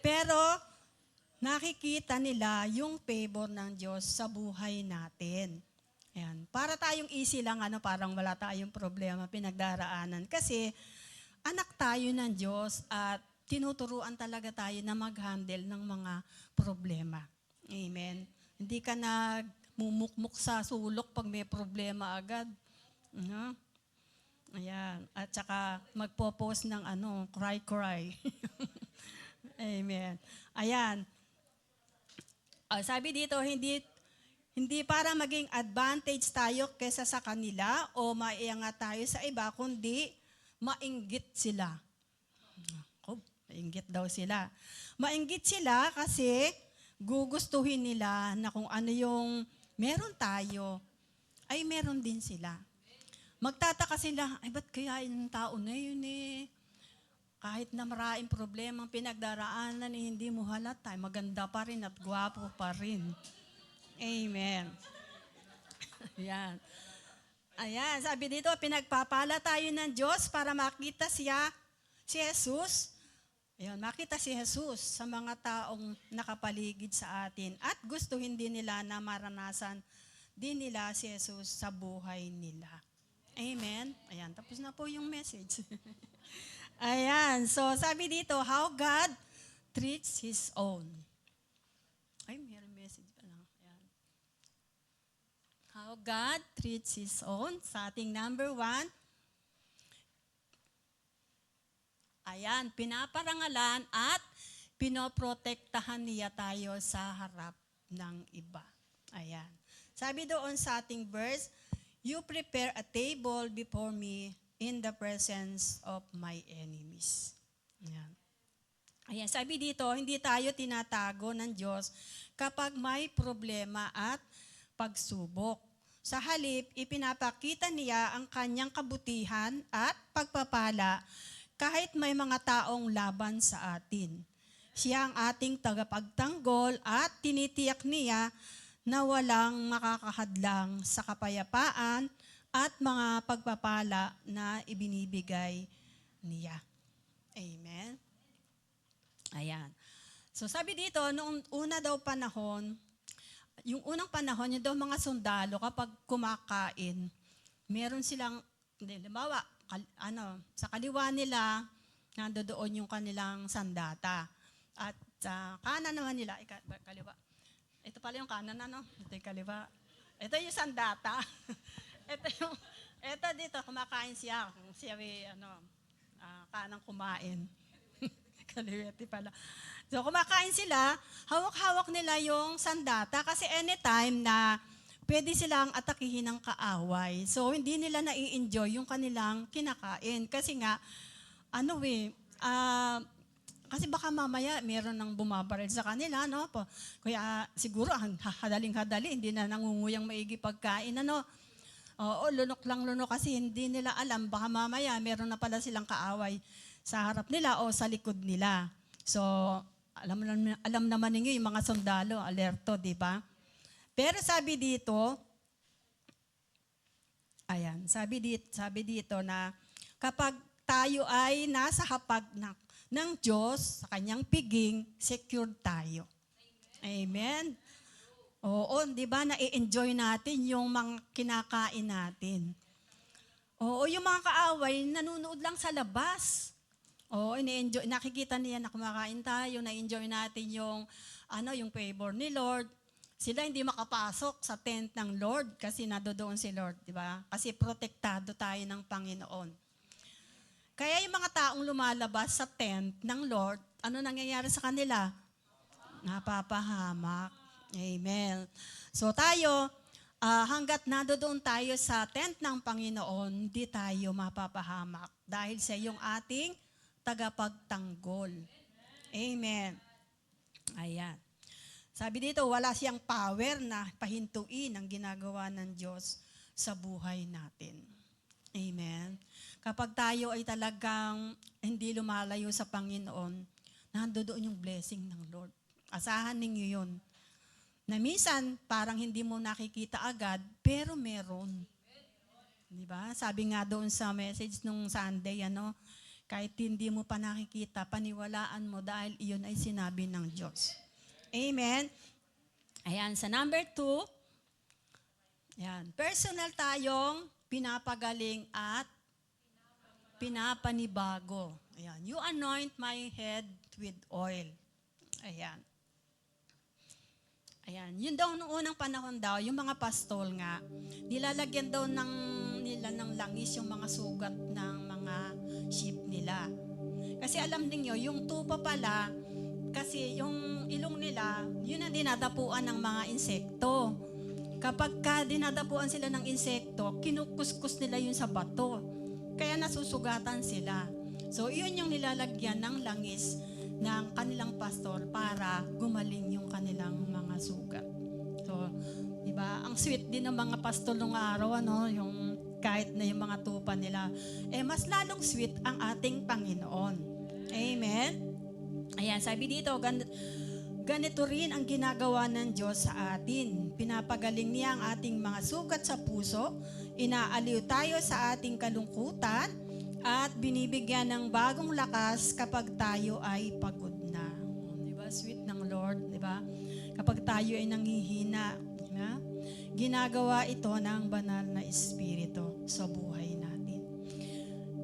[SPEAKER 4] Pero nakikita nila yung favor ng Diyos sa buhay natin. Ayan. Para tayong easy lang, parang wala tayong problema, pinagdaraanan. Kasi anak tayo ng Diyos at tinuturuan talaga tayo na mag-handle ng mga problema. Amen. Hindi ka nagmumukmuk sa sulok pag may problema agad. Ayan. At saka magpo-post ng cry. Amen. Ayan. Sabi dito, hindi para maging advantage tayo kesa sa kanila o maiangat tayo sa iba, kundi mainggit sila. Mainggit daw sila. Mainggit sila kasi gugustuhin nila na kung ano yung meron tayo, ay meron din sila. Magtataka sila, ay ba't kaya yung tao na yun eh? Kahit na maraming problema ang pinagdaraanan, hindi mo halata, maganda pa rin at gwapo pa rin. Amen. Ayan. Ayan, sabi dito, pinagpapala tayo ng Diyos para makita si Jesus. Ayan, makita si Jesus sa mga taong nakapaligid sa atin. At gustuhin din nila na maranasan din nila si Jesus sa buhay nila. Amen. Ayan, tapos na po yung message. Ayan, so sabi dito, how God treats His own. Ay, mayroong message pa lang. Ayan. How God treats His own. Sa ating number 1, ayan, pinaparangalan at pinoprotektahan niya tayo sa harap ng iba. Ayan. Sabi doon sa ating verse, you prepare a table before me in the presence of my enemies. Ayan. Ayan, sabi dito, hindi tayo tinatago ng Diyos kapag may problema at pagsubok. Sa halip, ipinapakita niya ang kanyang kabutihan at pagpapala kahit may mga taong laban sa atin. Siya ang ating tagapagtanggol at tinitiyak niya na walang makakahadlang sa kapayapaan at mga pagpapala na ibinibigay niya. Amen? Ayan. So sabi dito, noong una daw panahon, yung unang panahon, yung daw mga sundalo, kapag kumakain, meron silang, halimbawa, sa kaliwa nila, nandoon yung kanilang sandata. At sa kanan naman nila, kaliwa. Ito pala yung kanan, Ito yung kaliwa. Ito yung sandata. ito dito, kumakain siya. Siya kanang kumain. Kaliwete pala. So, kumakain sila, hawak-hawak nila yung sandata kasi anytime na pwede silang atakihin ng kaaway. So, hindi nila nai-enjoy yung kanilang kinakain. Kasi nga, kasi baka mamaya meron nang bumabaril sa kanila, no? Kaya siguro, hadaling-hadali, hindi na nangunguyang maigi pagkain, Oo, lunok kasi hindi nila alam, baka mamaya meron na pala silang kaaway sa harap nila o sa likod nila. So, alam naman ninyo yung mga sundalo, alerto, di ba? Pero sabi dito, sabi dito na kapag tayo ay nasa hapag ng Diyos, sa kanyang piging, secured tayo. Amen? Oo, di ba, na-enjoy natin yung mga kinakain natin. Oo, yung mga kaaway, nanonood lang sa labas. Oo, ini-enjoy, nakikita niya na kumakain tayo, na-enjoy natin yung favor ni Lord. Sila hindi makapasok sa tent ng Lord kasi nadoon si Lord, di ba? Kasi protektado tayo ng Panginoon. Kaya yung mga taong lumalabas sa tent ng Lord, ano nangyayari sa kanila? Napapahamak. Amen. So tayo, hanggat nadoon tayo sa tent ng Panginoon, di tayo mapapahamak dahil sa yung ating tagapagtanggol. Amen. Ayan. Sabi dito, wala siyang power na pahintuin ang ginagawa ng Diyos sa buhay natin. Amen. Kapag tayo ay talagang hindi lumalayo sa Panginoon, nandoon yung blessing ng Lord. Asahan ninyo yun. Na minsan, parang hindi mo nakikita agad, pero meron. Di ba? Sabi nga doon sa message nung Sunday, kahit hindi mo pa nakikita, paniwalaan mo dahil iyon ay sinabi ng Diyos. Amen? Ayan, sa number 2, ayan, personal tayong pinapagaling at pinapanibago. Ayan, you anoint my head with oil. Ayan. Ayan, yun daw noong unang panahon daw, yung mga pastol nga, nilalagyan daw nila ng langis yung mga sugat ng mga sheep nila. Kasi alam niyo yung tupa pala, kasi yung ilong nila, yun ang dinadapuan ng mga insekto. Kapag dinadapuan sila ng insekto, kinukuskus nila yun sa bato. Kaya nasusugatan sila. So, yun yung nilalagyan ng langis ng kanilang pastor para gumaling yung kanilang mga sugat. So, di ba? Ang sweet din ng mga pastor nung araw, ano, yung kahit na yung mga tupa nila, mas lalong sweet ang ating Panginoon. Amen? Ayan, sabi dito, ganito rin ang ginagawa ng Diyos sa atin. Pinapagaling niya ang ating mga sugat sa puso, inaaliw tayo sa ating kalungkutan, at binibigyan ng bagong lakas kapag tayo ay pagod na. Di ba? Sweet ng Lord, di ba? Kapag tayo ay nanghihina, ginagawa ito ng banal na Espiritu sa buhay natin.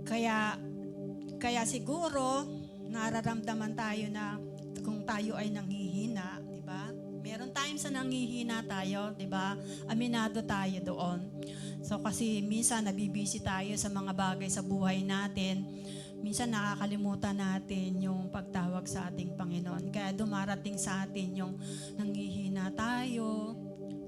[SPEAKER 4] Kaya siguro, nararamdaman tayo na kung tayo ay nanghihina, di ba? Meron times na nanghihina tayo, di ba? Aminado tayo doon. So kasi minsan nabibisi tayo sa mga bagay sa buhay natin. Minsan nakakalimutan natin yung pagtawag sa ating Panginoon. Kaya dumarating sa atin yung nanghihina tayo,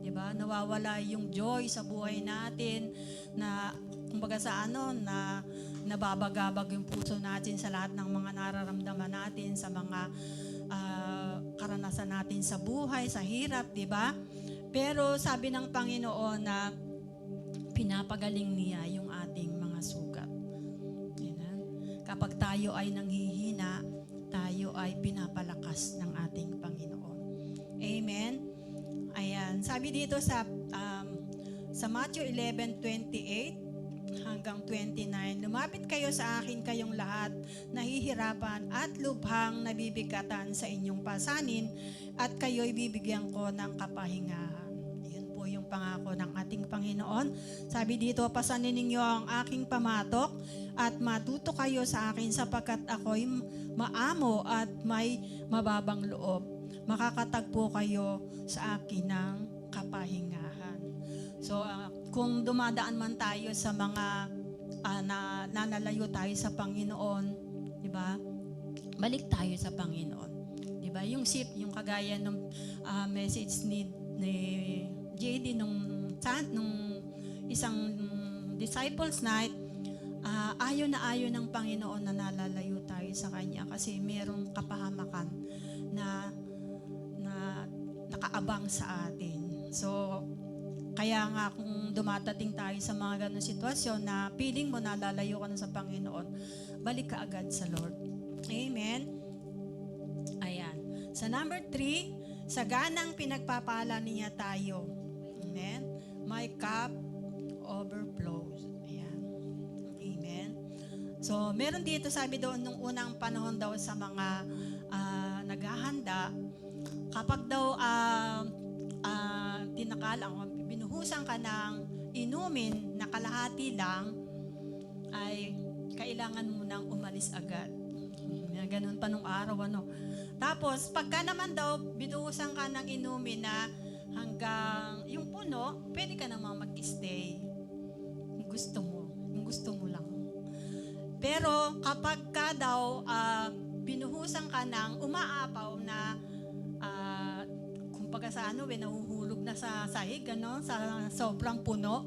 [SPEAKER 4] di ba? Nawawala yung joy sa buhay natin na kumbaga sa na nababagabag yung puso natin sa lahat ng mga nararamdaman natin, sa mga karanasan natin sa buhay, sa hirap, di ba? Pero sabi ng Panginoon na pinapagaling niya yung ating mga sugat. Ayan. Kapag tayo ay nanghihina, tayo ay pinapalakas ng ating Panginoon. Amen? Ayan. Sabi dito sa Matthew 11:28 hanggang 29, lumapit kayo sa akin kayong lahat, nahihirapan at lubhang nabibigatan sa inyong pasanin, at kayo'y bibigyan ko ng kapahingahan. Yun po yung pangako ng ating Panginoon. Sabi dito, pasanin ninyo ang aking pamatok at matuto kayo sa akin sapagkat ako'y maamo at may mababang loob. Makakatagpo kayo sa akin ng kapahingahan. So, kung dumadaan man tayo sa mga nanalayo tayo sa Panginoon, di ba? Balik tayo sa Panginoon. Di ba? Yung kagaya ng message ni JD nung isang disciples night, ayaw ng Panginoon na nalalayo tayo sa Kanya kasi merong kapahamakan na nakaabang sa atin. So, kaya nga kung dumatating tayo sa mga ganong sitwasyon na feeling mo na lalayo ka na sa Panginoon, balik ka agad sa Lord. Amen? Ayan. Sa number 3, sa ganang pinagpapala niya tayo. Amen? My cup overflows. Ayan. Amen? So, meron dito sabi doon nung unang panahon daw sa mga naghahanda, kapag daw tinakalang binuhusan ka ng inumin na kalahati lang, ay kailangan mo nang umalis agad. Ganun pa nung araw, ano. Tapos, pagka naman daw binuhusan ka ng inumin na hanggang yung puno, pwede ka namang mag-stay. Kung gusto mo lang. Pero kapag ka daw binuhusan ka ng umaapaw na kumbaga sa nahuhulog na sa sahig, sa sobrang puno.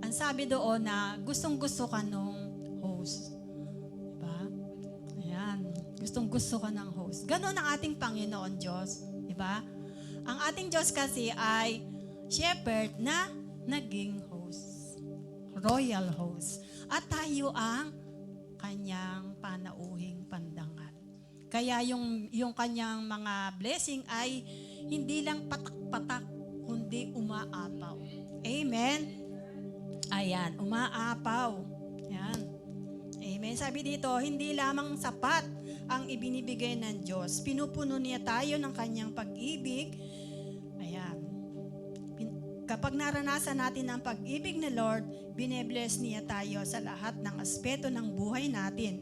[SPEAKER 4] Ang sabi doon na gustong-gusto ka nung host. Diba? Ayan. Gustong-gusto ka ng host. Ganon ang ating Panginoon Diyos. Diba? Ang ating Diyos kasi ay shepherd na naging host. Royal host. At tayo ang kanyang panauhing pandangal. Kaya yung kanyang mga blessing ay hindi lang patak-patak, kundi umaapaw. Amen? Ayan, umaapaw. Ayan. Amen. Sabi dito, hindi lamang sapat ang ibinibigay ng Diyos. Pinupuno niya tayo ng kanyang pag-ibig. Ayan. Kapag naranasan natin ang pag-ibig ni Lord, binebless niya tayo sa lahat ng aspeto ng buhay natin.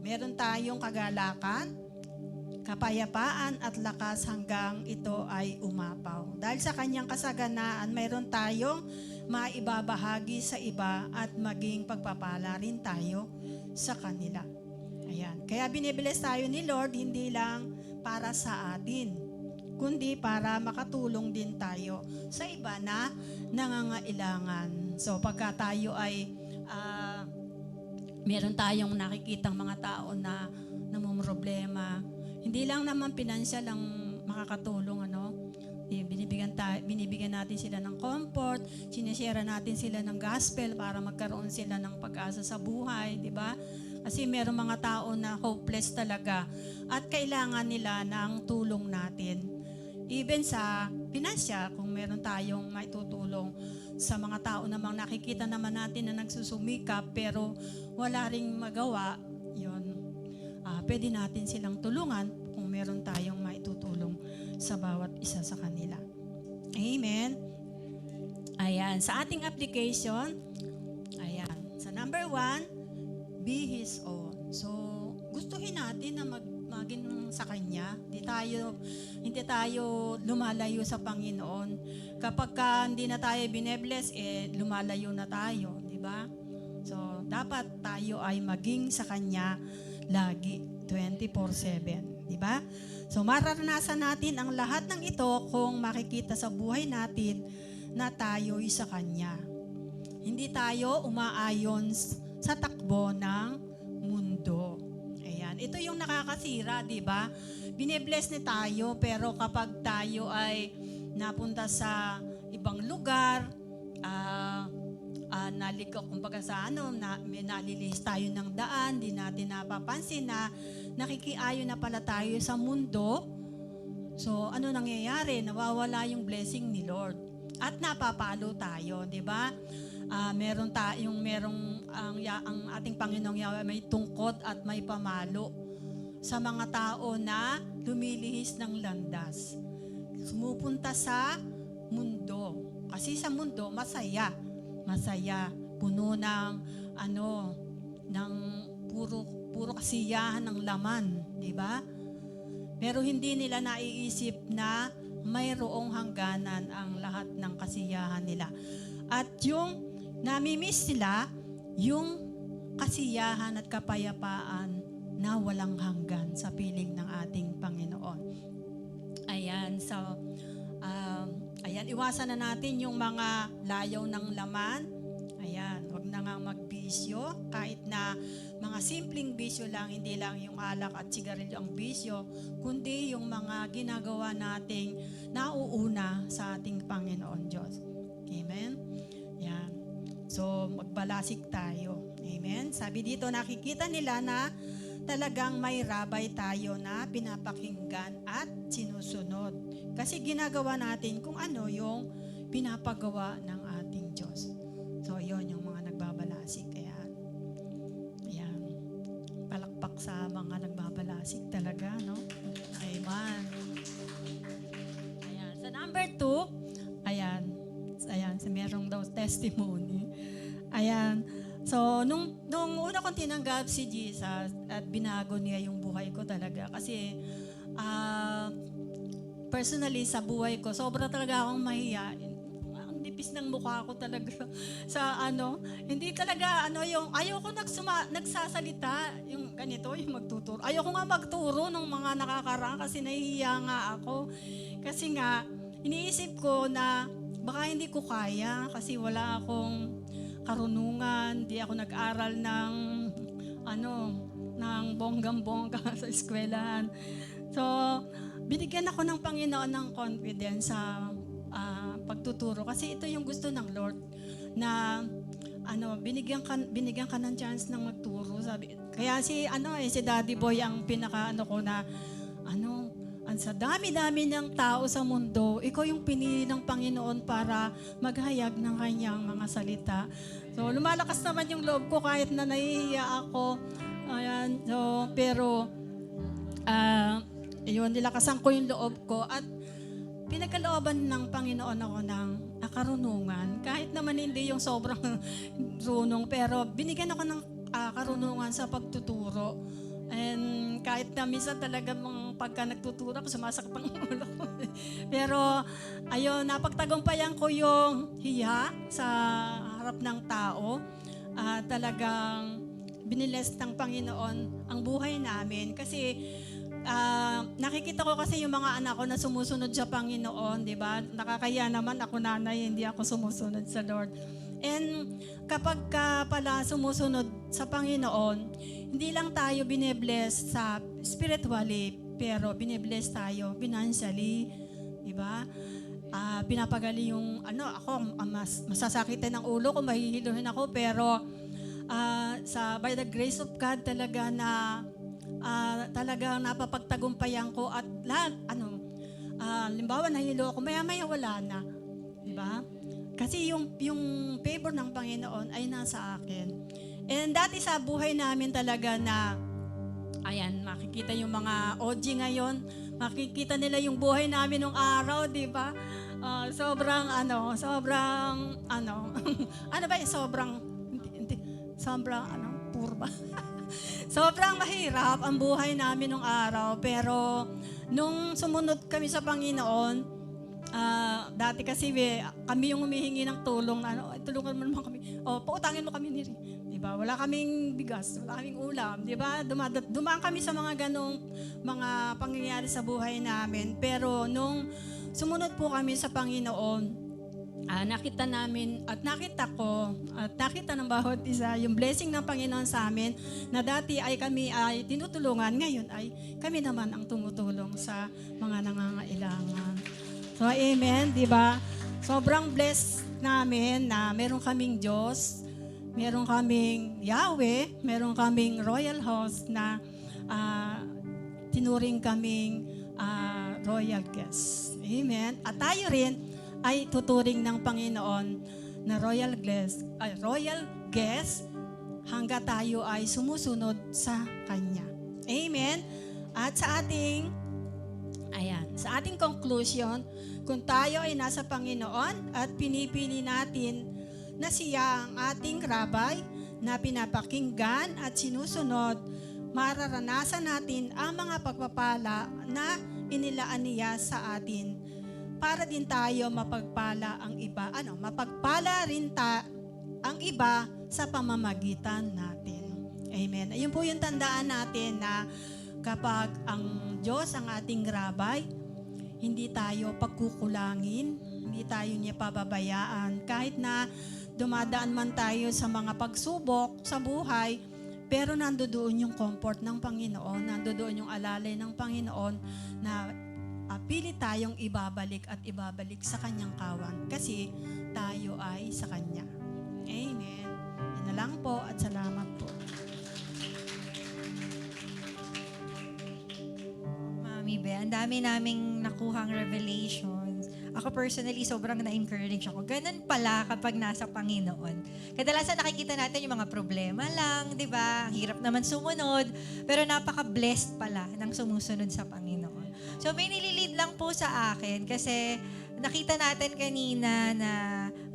[SPEAKER 4] Meron tayong kagalakan, kapayapaan at lakas hanggang ito ay umapaw. Dahil sa kanyang kasaganaan, mayroon tayong maibabahagi sa iba at maging pagpapala rin tayo sa kanila. Ayan. Kaya binibless tayo ni Lord hindi lang para sa atin, kundi para makatulong din tayo sa iba na nangangailangan. So pagka tayo ay meron tayong nakikitang mga tao na problema. Hindi lang naman pinansyal ang makakatulong, ano? Binibigyan natin sila ng comfort, sinishare natin sila ng gospel para magkaroon sila ng pag-asa sa buhay, di ba? Kasi meron mga tao na hopeless talaga at kailangan nila ng tulong natin. Even sa pinansya, kung meron tayong maitutulong sa mga tao namang nakikita naman natin na nagsusumikap pero wala ring magawa, yun, pwede natin silang tulungan kung meron tayong maitutulong sa bawat isa sa kanila. Amen. Ayan, sa ating application, ayan, sa number 1, be His own. So, gustuhin natin na maging sa Kanya. Hindi tayo lumalayo sa Panginoon. Kapag hindi na tayo binebless, lumalayo na tayo, di ba? So, dapat tayo ay maging sa Kanya lagi, 24/7, di ba? So, mararanasan natin ang lahat ng ito kung makikita sa buhay natin na tayo'y sa Kanya. Hindi tayo umaayon sa takbo ng mundo. Ayan. Ito yung nakakasira, di ba? Binebless ni tayo, pero kapag tayo ay napunta sa ibang lugar, nalikok, kumbaga sa may nalilihis tayo ng daan, di natin napapansin na nakikiayo na pala tayo sa mundo. So, ano nangyayari? Nawawala yung blessing ni Lord. At napapalo tayo, di ba? Meron ang ating Panginoong Yahweh may tungkot at may pamalo sa mga tao na lumilihis ng landas. Sumupunta sa mundo. Kasi sa mundo, masaya, puno ng ng puro kasiyahan ng laman, di ba? Pero hindi nila naiisip na mayroong hangganan ang lahat ng kasiyahan nila. At yung namimiss sila, yung kasiyahan at kapayapaan na walang hanggan sa piling ng ating Panginoon. Ayan, so ayan, iwasan na natin yung mga layaw ng laman. Ayan, wag na nga magbisyo. Kahit na mga simpleng bisyo lang, hindi lang yung alak at sigarilyo ang bisyo, kundi yung mga ginagawa nating nauuna sa ating Panginoon Diyos. Amen? Ayan. So, magbalasik tayo. Amen? Sabi dito, nakikita nila na talagang may rabay tayo na pinapakinggan at sinusunod. Kasi ginagawa natin kung ano yung pinapagawa ng ating Diyos. So, yun yung mga nagbabalasik. Ayan. Palakpak sa mga nagbabalasik talaga, no? Amen. Ayan. Sa number 2, ayan, merong daw testimony. Ayan. So, nung una kong tinanggap si Jesus at binago niya yung buhay ko talaga. Kasi, personally, sa buhay ko, sobra talaga akong mahiyain. Ang nipis ng mukha ko talaga sa hindi talaga, yung, ayoko nagsasalita, yung ganito, yung magtuturo. Ayoko nga magturo ng mga nakakaraan kasi nahihiya nga ako. Kasi nga, iniisip ko na baka hindi ko kaya kasi wala akong karunungan, di ako nag-aral ng bonggang-bongga sa eskwelahan. So, binigyan ako ng Panginoon ng confidence sa pagtuturo kasi ito yung gusto ng Lord na binigyan ka ng chance ng magturo. Sabi, kaya si Daddy Boy ang pinaka ko na sa dami-dami ng tao sa mundo, ikaw yung pinili ng Panginoon para maghayag ng kanyang mga salita. So, lumalakas naman yung loob ko kahit na nahihiya ako. Ayan, so, pero, nilakasan ko yung loob ko at pinagkalooban ng Panginoon ako ng karunungan. Kahit naman hindi yung sobrang runong, pero binigyan ako ng karunungan sa pagtuturo. And kahit na minsan talaga pagka nagtuturo ako, sumasakit ang ulo ko. Pero, napagtagumpayan ko yung hiya sa harap ng tao. Talagang biniles ng Panginoon ang buhay namin. Kasi, nakikita ko kasi yung mga anak ko na sumusunod sa Panginoon, di ba? Nakakaya naman ako nanay, hindi ako sumusunod sa Lord. And kapag ka pala sumusunod sa Panginoon, hindi lang tayo binibless sa spiritually, pero binibless tayo financially, di ba? Pinapagali yung, ako, masasakitin ng ulo ko, mahihiluhin ako, pero by the grace of God talaga na talagang napapagtagumpayan ko at lahat, limbawa nahilo ako, maya-maya wala na. Di ba? Kasi yung favor ng Panginoon ay nasa akin. And dati sa buhay namin talaga na, ayan, makikita yung mga OG ngayon, makikita nila yung buhay namin nung araw, di ba? Sobrang, purba. Sobrang mahirap ang buhay namin nung araw, pero nung sumunod kami sa Panginoon, dati kasi kami yung humihingi ng tulong na tulungan mo naman kami. Pautangin mo kami ni, di ba? Wala kaming bigas, wala kaming ulam, di ba? Dumaan kami sa mga ganong mga pangyayari sa buhay namin. Pero nung sumunod po kami sa Panginoon, nakita namin at nakita ko at nakita ng bawat isa yung blessing ng Panginoon sa amin na dati ay kami ay tinutulungan, ngayon ay kami naman ang tumutulong sa mga nangangailangan. So, amen, di ba? Sobrang blessed namin na meron kaming Diyos, meron kaming Yahweh, meron kaming royal host na tinuring kaming royal guest. Amen. At tayo rin ay tuturing ng Panginoon na royal guest hanggat tayo ay sumusunod sa Kanya. Amen. At sa ating conclusion, kung tayo ay nasa Panginoon at pinipili natin na siya ang ating rabay na pinapakinggan at sinusunod, mararanasan natin ang mga pagpapala na inilaan niya sa atin para din tayo mapagpala ang iba. Mapagpala rin ang iba sa pamamagitan natin. Amen. Ayun po yung tandaan natin na kapag ang Diyos ang ating rabay, hindi tayo pagkukulangin, hindi tayo niya pababayaan. Kahit na dumadaan man tayo sa mga pagsubok sa buhay, pero nandoon yung comfort ng Panginoon, nandoon yung alalay ng Panginoon na pilit tayong ibabalik at ibabalik sa Kanyang kawan kasi tayo ay sa Kanya. Amen. Yan na lang po at salamat po.
[SPEAKER 1] Mami Be, ang dami naming nakuhang revelations. Ako personally, sobrang na-encourage ako. Ganun pala kapag nasa Panginoon. Kadalasan nakikita natin yung mga problema lang, di ba? Ang hirap naman sumunod, pero napaka-blessed pala ng sumusunod sa Panginoon. So may nililid lang po sa akin kasi nakita natin kanina na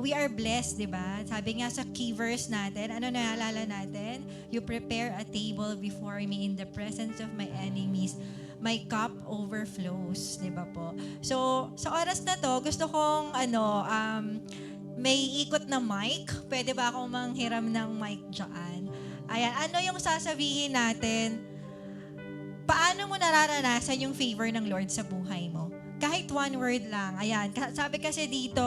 [SPEAKER 1] we are blessed, di ba? Sabi nga sa key verse natin, ano naalala natin? You prepare a table before me in the presence of my enemies. My cup overflows, di ba po? So, sa oras na to, gusto kong, may ikot na mic. Pwede ba akong manghiram ng mic dyan? Ayan, ano yung sasabihin natin? Paano mo nararanasan yung favor ng Lord sa buhay mo? Kahit one word lang. Ayan, sabi kasi dito,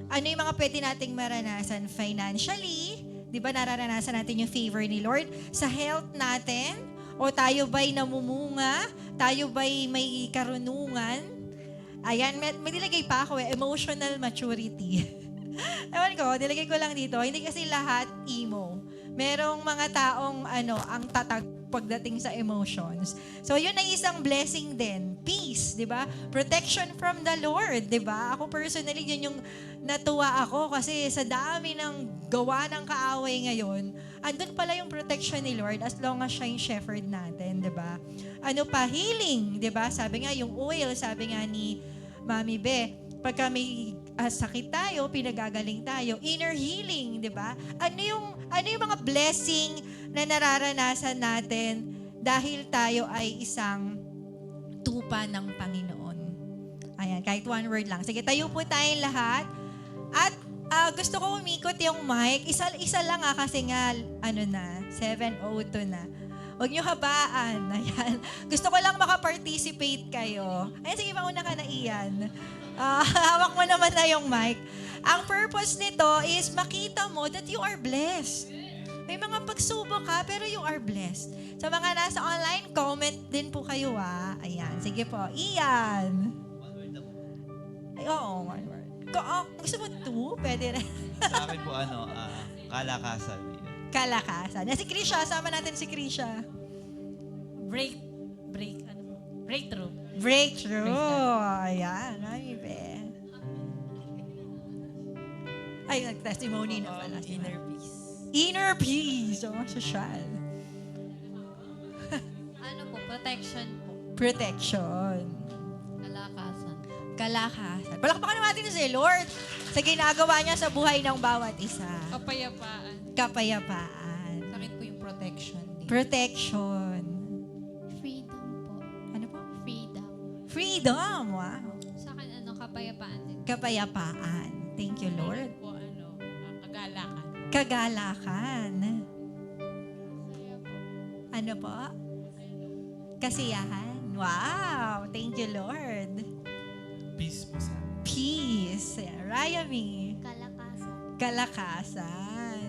[SPEAKER 1] ano yung mga pwede nating maranasan financially? Di ba nararanasan natin yung favor ni Lord? Sa health natin? O tayo ba'y namumunga? Tayo ba'y may karunungan? Ayan, may nilagay pa ako emotional maturity. Ewan ko, nilagay ko lang dito. Hindi kasi lahat emo. Merong mga taong ang tatag pagdating sa emotions. So, yun ay isang blessing din. Peace, di ba? Protection from the Lord, di ba? Ako personally, yun yung natuwa ako kasi sa dami ng gawa ng kaaway ngayon, andun pala yung protection ni Lord as long as siya yung shepherd natin, di ba? Ano pa? Healing, di ba? Sabi nga, yung oil, sabi nga ni Mami Be, pagka may sakit tayo, pinagagaling tayo, inner healing, di ba? Ano yung mga blessing na nararanasan natin dahil tayo ay isang tupa ng Panginoon? Ayan, kahit one word lang. Sige, tayo po tayong lahat. At gusto ko umikot yung mic. Isa lang kasi nga, 7:02 na. Huwag niyo habaan. Ayan. Gusto ko lang makaparticipate kayo. Ayan, sige, mauna ka na, Ian. Hawak mo naman na yung mic. Ang purpose nito is makita mo that you are blessed. May mga pagsubok ka, pero you are blessed. Sa mga nasa online, comment din po kayo, Ayan, sige po. Ian. Ay, oo, one word. Gusto mo two? Pwede rin.
[SPEAKER 5] Sa akin po, kalakasan.
[SPEAKER 1] Kalakasan. Si Krisha, sama natin si Krisha.
[SPEAKER 2] Breakthrough.
[SPEAKER 1] Breakthrough. Ayan, ay, be. Ay, nag-testimony na pala.
[SPEAKER 2] Inner peace.
[SPEAKER 1] Inner peace. Oh, social.
[SPEAKER 2] Ano po? Protection po.
[SPEAKER 1] Protection.
[SPEAKER 2] Kalakasan.
[SPEAKER 1] Kalakasan. Palakpakan natin si Lord sa ginagawa niya sa buhay ng bawat isa.
[SPEAKER 3] Kapayapaan.
[SPEAKER 1] Kapayapaan.
[SPEAKER 3] Sa akin po yung protection din.
[SPEAKER 1] Protection.
[SPEAKER 2] Freedom po.
[SPEAKER 1] Ano po?
[SPEAKER 2] Freedom.
[SPEAKER 1] Freedom. Wow.
[SPEAKER 2] Sa akin, kapayapaan din.
[SPEAKER 1] Kapayapaan. Thank you, Lord.
[SPEAKER 3] Po, kagalakan.
[SPEAKER 1] Kagalakan. Ano po? Kasiyahan. Wow. Thank you, Lord.
[SPEAKER 5] Peace po sa akin.
[SPEAKER 1] Peace. Rayami.
[SPEAKER 2] Kalakasan.
[SPEAKER 1] Kalakasan.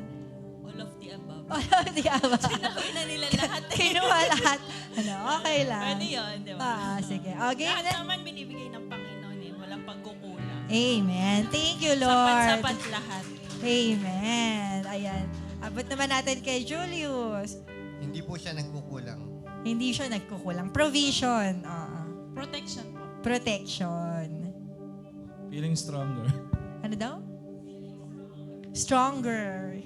[SPEAKER 2] All of the above.
[SPEAKER 1] All of the above.
[SPEAKER 2] Gawin na nila lahat.
[SPEAKER 1] Kinuha lahat. Ano, okay lang.
[SPEAKER 2] Pwede yun, di ba?
[SPEAKER 1] Sige. Okay.
[SPEAKER 4] Lahat naman binibigay ng Panginoon walang pagkukulang.
[SPEAKER 1] Amen. Thank you, Lord.
[SPEAKER 4] Sapat lahat.
[SPEAKER 1] Amen. Ayan. Abot naman natin kay Julius.
[SPEAKER 6] Hindi po siya nagkukulang.
[SPEAKER 1] Hindi siya nagkukulang. Provision.
[SPEAKER 4] Protection po.
[SPEAKER 1] Protection.
[SPEAKER 5] Feeling stronger.
[SPEAKER 1] Ano daw? Stronger.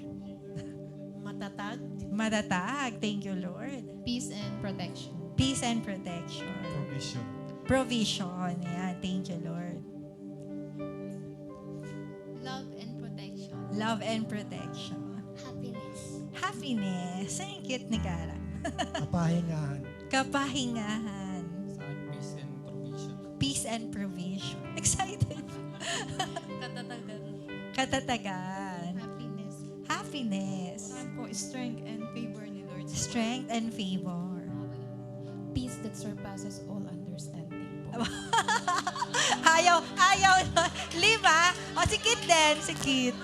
[SPEAKER 4] Matatag.
[SPEAKER 1] Matatag. Thank you, Lord.
[SPEAKER 3] Peace and protection.
[SPEAKER 1] Peace and protection.
[SPEAKER 5] Provision.
[SPEAKER 1] Provision. Ayan. Thank you, Lord.
[SPEAKER 3] Love and protection.
[SPEAKER 1] Love and protection.
[SPEAKER 2] Happiness.
[SPEAKER 1] Happiness. Ang cute ni Kara.
[SPEAKER 7] Kapahingahan.
[SPEAKER 1] Kapahingahan.
[SPEAKER 5] Sa akin, peace and provision.
[SPEAKER 1] Peace and provision. Excited.
[SPEAKER 2] Katatagan.
[SPEAKER 1] Katatagan.
[SPEAKER 3] Happiness.
[SPEAKER 1] Happiness.
[SPEAKER 3] Po, strength and favor ni Lord.
[SPEAKER 1] Strength and favor.
[SPEAKER 3] Peace that surpasses all understanding po.
[SPEAKER 1] Ayaw. Lima. O, si Kit din. Si Kit.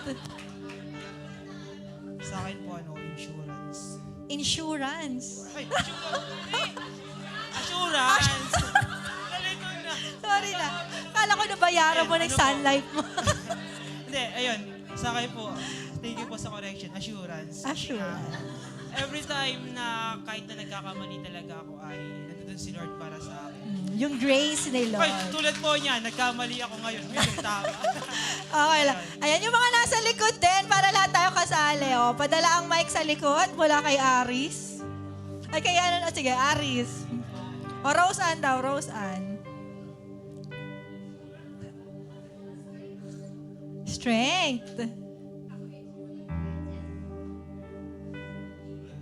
[SPEAKER 7] Sa akin po, insurance.
[SPEAKER 1] Insurance.
[SPEAKER 7] Assurance!
[SPEAKER 1] Sorry na. Kala ko nabayaran mo ng Sun Life mo.
[SPEAKER 7] Hindi, ayun. Sa akin po, thank you po sa correction. Assurance.
[SPEAKER 1] Assurance.
[SPEAKER 7] Every time na kahit na nagkakamali talaga ako ay nandun si Lord para sa akin.
[SPEAKER 1] Yung grace ni
[SPEAKER 7] Ay,
[SPEAKER 1] Lord.
[SPEAKER 7] tulad po niya, nagkamali ako ngayon. Ngayon, tama.
[SPEAKER 1] Okay lang. Ayan, yung mga nasa likod din, para lahat tayo kasali. O, padala ang mic sa likod mula kay Aris. Ay, kay ano na, sige, Aris. O, Rose Ann daw, Rose Ann. Strength.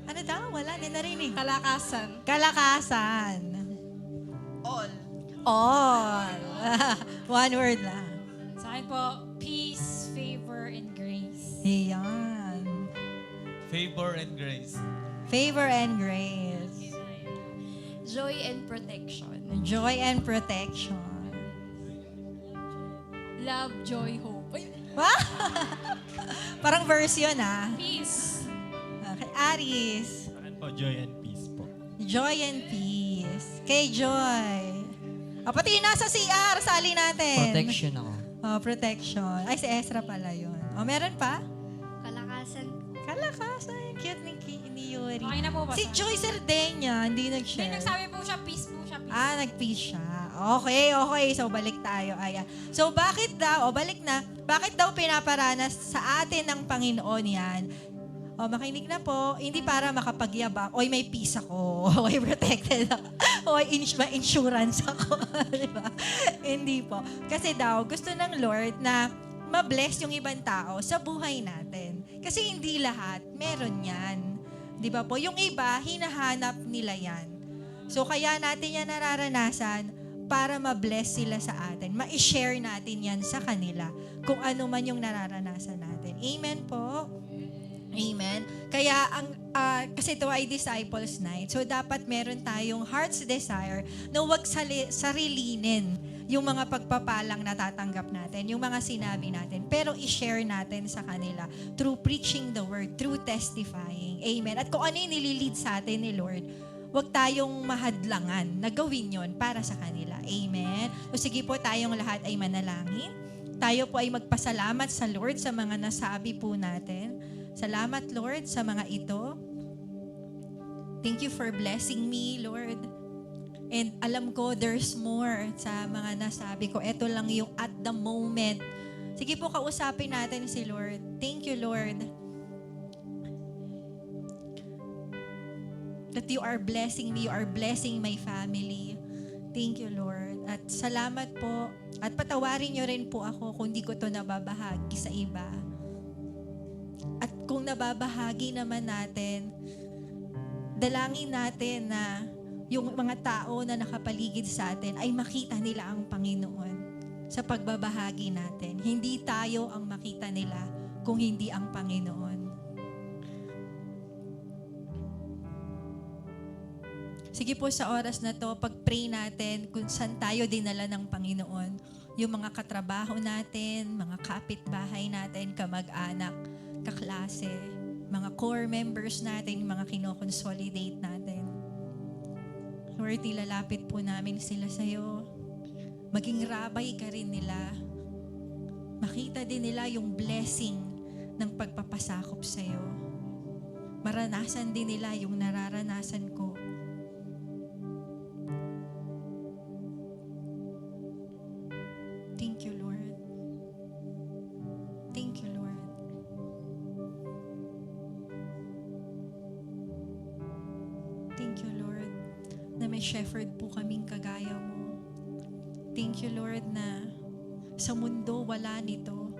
[SPEAKER 1] Ano daw? Wala, hindi narinig.
[SPEAKER 4] Kalakasan.
[SPEAKER 1] Kalakasan.
[SPEAKER 4] All.
[SPEAKER 1] All. One word lang.
[SPEAKER 2] Sa akin po, peace, favor, and grace.
[SPEAKER 1] Ayan.
[SPEAKER 5] Favor and grace.
[SPEAKER 1] Favor and grace.
[SPEAKER 2] Joy and protection.
[SPEAKER 1] Joy and protection.
[SPEAKER 2] Love, joy, hope. Ay,
[SPEAKER 1] Wow! Parang verse yun,
[SPEAKER 2] peace.
[SPEAKER 1] Okay, Aris.
[SPEAKER 5] Sa akin po, joy and peace po.
[SPEAKER 1] Joy and peace. Kay Joy. O, pati yung nasa CR, sali natin.
[SPEAKER 8] Protection ako.
[SPEAKER 1] Protection. Ay, si Ezra pala yun. O, meron pa?
[SPEAKER 2] Kalakasan.
[SPEAKER 1] Kalakasan. Cute ni Yuri.
[SPEAKER 2] Okay na po ba?
[SPEAKER 1] Si Joy Sardenia, hindi nag-share.
[SPEAKER 2] Nagsabi po siya, peace po siya. Peace.
[SPEAKER 1] Nag-peace siya. Okay. So, balik tayo. Ayan. So, bakit daw, balik na, bakit daw pinaparanas sa atin ng Panginoon yan? O, makinig na po, hindi para makapagyabang, oy, may peace ako, oy, protected ako, oy, may insurance ako. Diba? Hindi po. Kasi daw, gusto ng Lord na ma-bless yung ibang tao sa buhay natin. Kasi hindi lahat, meron yan. Di ba po? Yung iba, hinahanap nila yan. So, kaya natin yan nararanasan para ma-bless sila sa atin. Ma-share natin yan sa kanila kung ano man yung nararanasan natin. Amen po? Amen? Kaya, kasi ito ay Disciples Night, so dapat meron tayong heart's desire na huwag sarilinin yung mga pagpapalang natatanggap natin, yung mga sinabi natin, pero i-share natin sa kanila through preaching the word, through testifying. Amen. At kung ano yung nililid sa atin ni Lord, huwag tayong mahadlangan na gawin yon para sa kanila. Amen. So sige po, tayong lahat ay manalangin. Tayo po ay magpasalamat sa Lord sa mga nasabi po natin. Salamat, Lord, sa mga ito. Thank you for blessing me, Lord. And alam ko, there's more sa mga nasabi ko. Ito lang yung at the moment. Sige po, kausapin natin si Lord. Thank you, Lord. That you are blessing me, you are blessing my family. Thank you, Lord. At salamat po. At patawarin niyo rin po ako kung di ko to nababahagi sa iba. At kung nababahagi naman natin, dalangin natin na yung mga tao na nakapaligid sa atin ay makita nila ang Panginoon sa pagbabahagi natin. Hindi tayo ang makita nila kung hindi ang Panginoon. Sige po sa oras na to, pag-pray natin kung saan tayo dinala ng Panginoon. Yung mga katrabaho natin, mga kapitbahay natin, kamag-anak, kaklase, mga core members natin, mga kinoconsolidate natin. Lord, ilalapit po namin sila sa'yo. Maging rabay ka rin nila. Makita din nila yung blessing ng pagpapasakop sa'yo. Maranasan din nila yung nararanasan ko. Thank you, Lord. Thank you, Lord. Thank you, Lord, na may shepherd po kaming kagaya mo. Thank you, Lord, na sa mundo wala nito.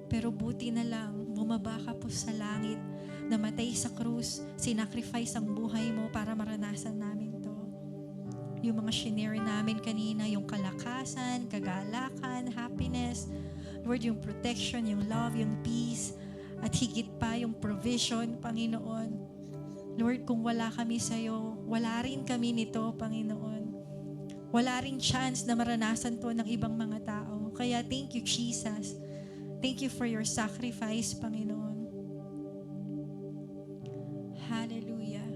[SPEAKER 1] Pero buti na lang, bumaba ka po sa langit, namatay sa krus, sinacrifice ang buhay mo para maranasan namin to. Yung mga shinare namin kanina, yung kalakasan, kagalakan, happiness, Lord, yung protection, yung love, yung peace, at higit pa yung provision, Panginoon. Lord, kung wala kami sa'yo, wala rin kami nito, Panginoon. Wala rin chance na maranasan to ng ibang mga tao. Kaya thank you, Jesus. Thank you for your sacrifice, Panginoon. Hallelujah.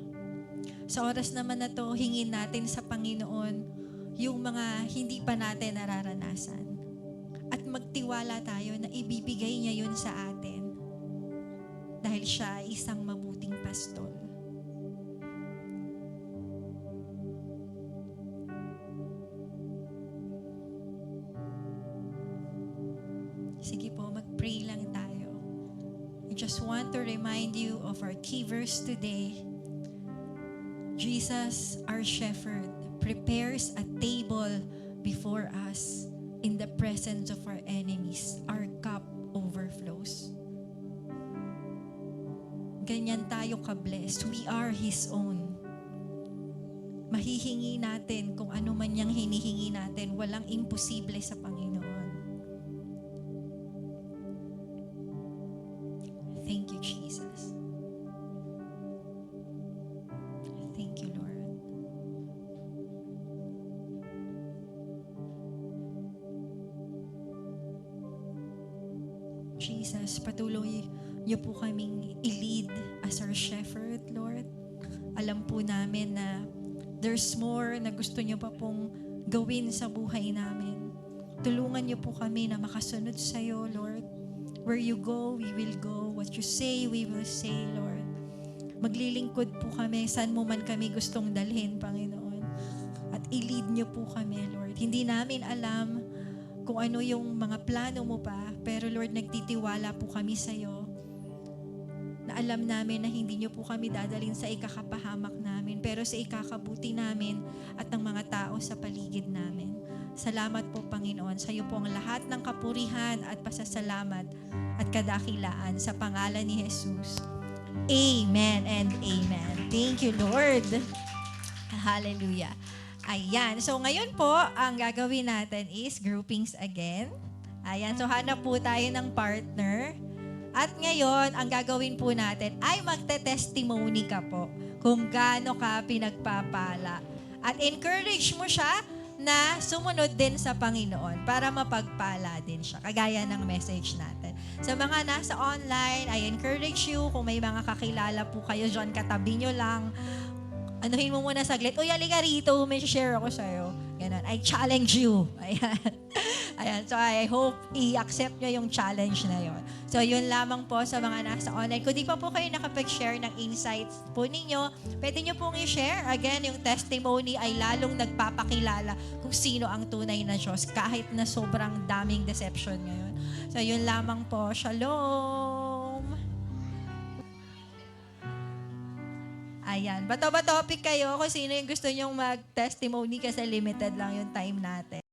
[SPEAKER 1] Sa oras naman na to, hingin natin sa Panginoon yung mga hindi pa natin nararanasan. At magtiwala tayo na ibibigay niya yun sa atin. Dahil siya ay isang mabuting pastor. Sige po, mag-pray lang tayo. I just want to remind you of our key verse today. Jesus, our shepherd, prepares a table before us in the presence of our enemies. Our cup overflows. Ganyan tayo ka-blessed. We are His own. Mahihingi natin kung ano man yung hinihingi natin. Walang imposible sa Panginoon. Thank you, Jesus. Thank you, Lord. Jesus, patuloy niyo po kaming i-lead as our shepherd, Lord. Alam po namin na there's more na gusto niyo pa pong gawin sa buhay namin. Tulungan niyo po kami na makasunod sa iyo, Lord. Where you go, we will go. What you say, we will say, Lord. Maglilingkod po kami saan mo man kami gustong dalhin, Panginoon. At i-lead niyo po kami, Lord. Hindi namin alam kung ano yung mga plano mo pa, pero Lord, nagtitiwala po kami sa iyo na alam namin na hindi niyo po kami dadalhin sa ikakapahamak namin, pero sa ikakabuti namin at ng mga tao sa paligid namin. Salamat po, Panginoon. Sa iyo po ang lahat ng kapurihan at pasasalamat at kadakilaan sa pangalan ni Jesus. Amen and amen. Thank you, Lord. Hallelujah. Ayan. So ngayon po, ang gagawin natin is groupings again. Ayan. So hanap po tayo ng partner. At ngayon, ang gagawin po natin ay magte-testimony ka po kung gaano ka pinagpapala. At encourage mo siya na sumunod din sa Panginoon para mapagpala din siya, kagaya ng message natin. Sa mga nasa online, I encourage you, kung may mga kakilala po kayo dyan, katabi nyo lang, anuhin mo muna saglit, uy, halika rito, may share ako sa'yo. Ganun. I challenge you. Ayan. Ayan. So, I hope i-accept nyo yung challenge na yon. So, yun lamang po sa mga nasa online. Kung di pa po kayo nakapag-share ng insights po ninyo, pwede nyo pong i-share. Again, yung testimony ay lalong nagpapakilala kung sino ang tunay na Diyos kahit na sobrang daming deception ngayon. So, yun lamang po. Shalom! Ayan. Bato ba topic kayo kung sino yung gusto nyong mag-testimony kasi limited lang yung time natin.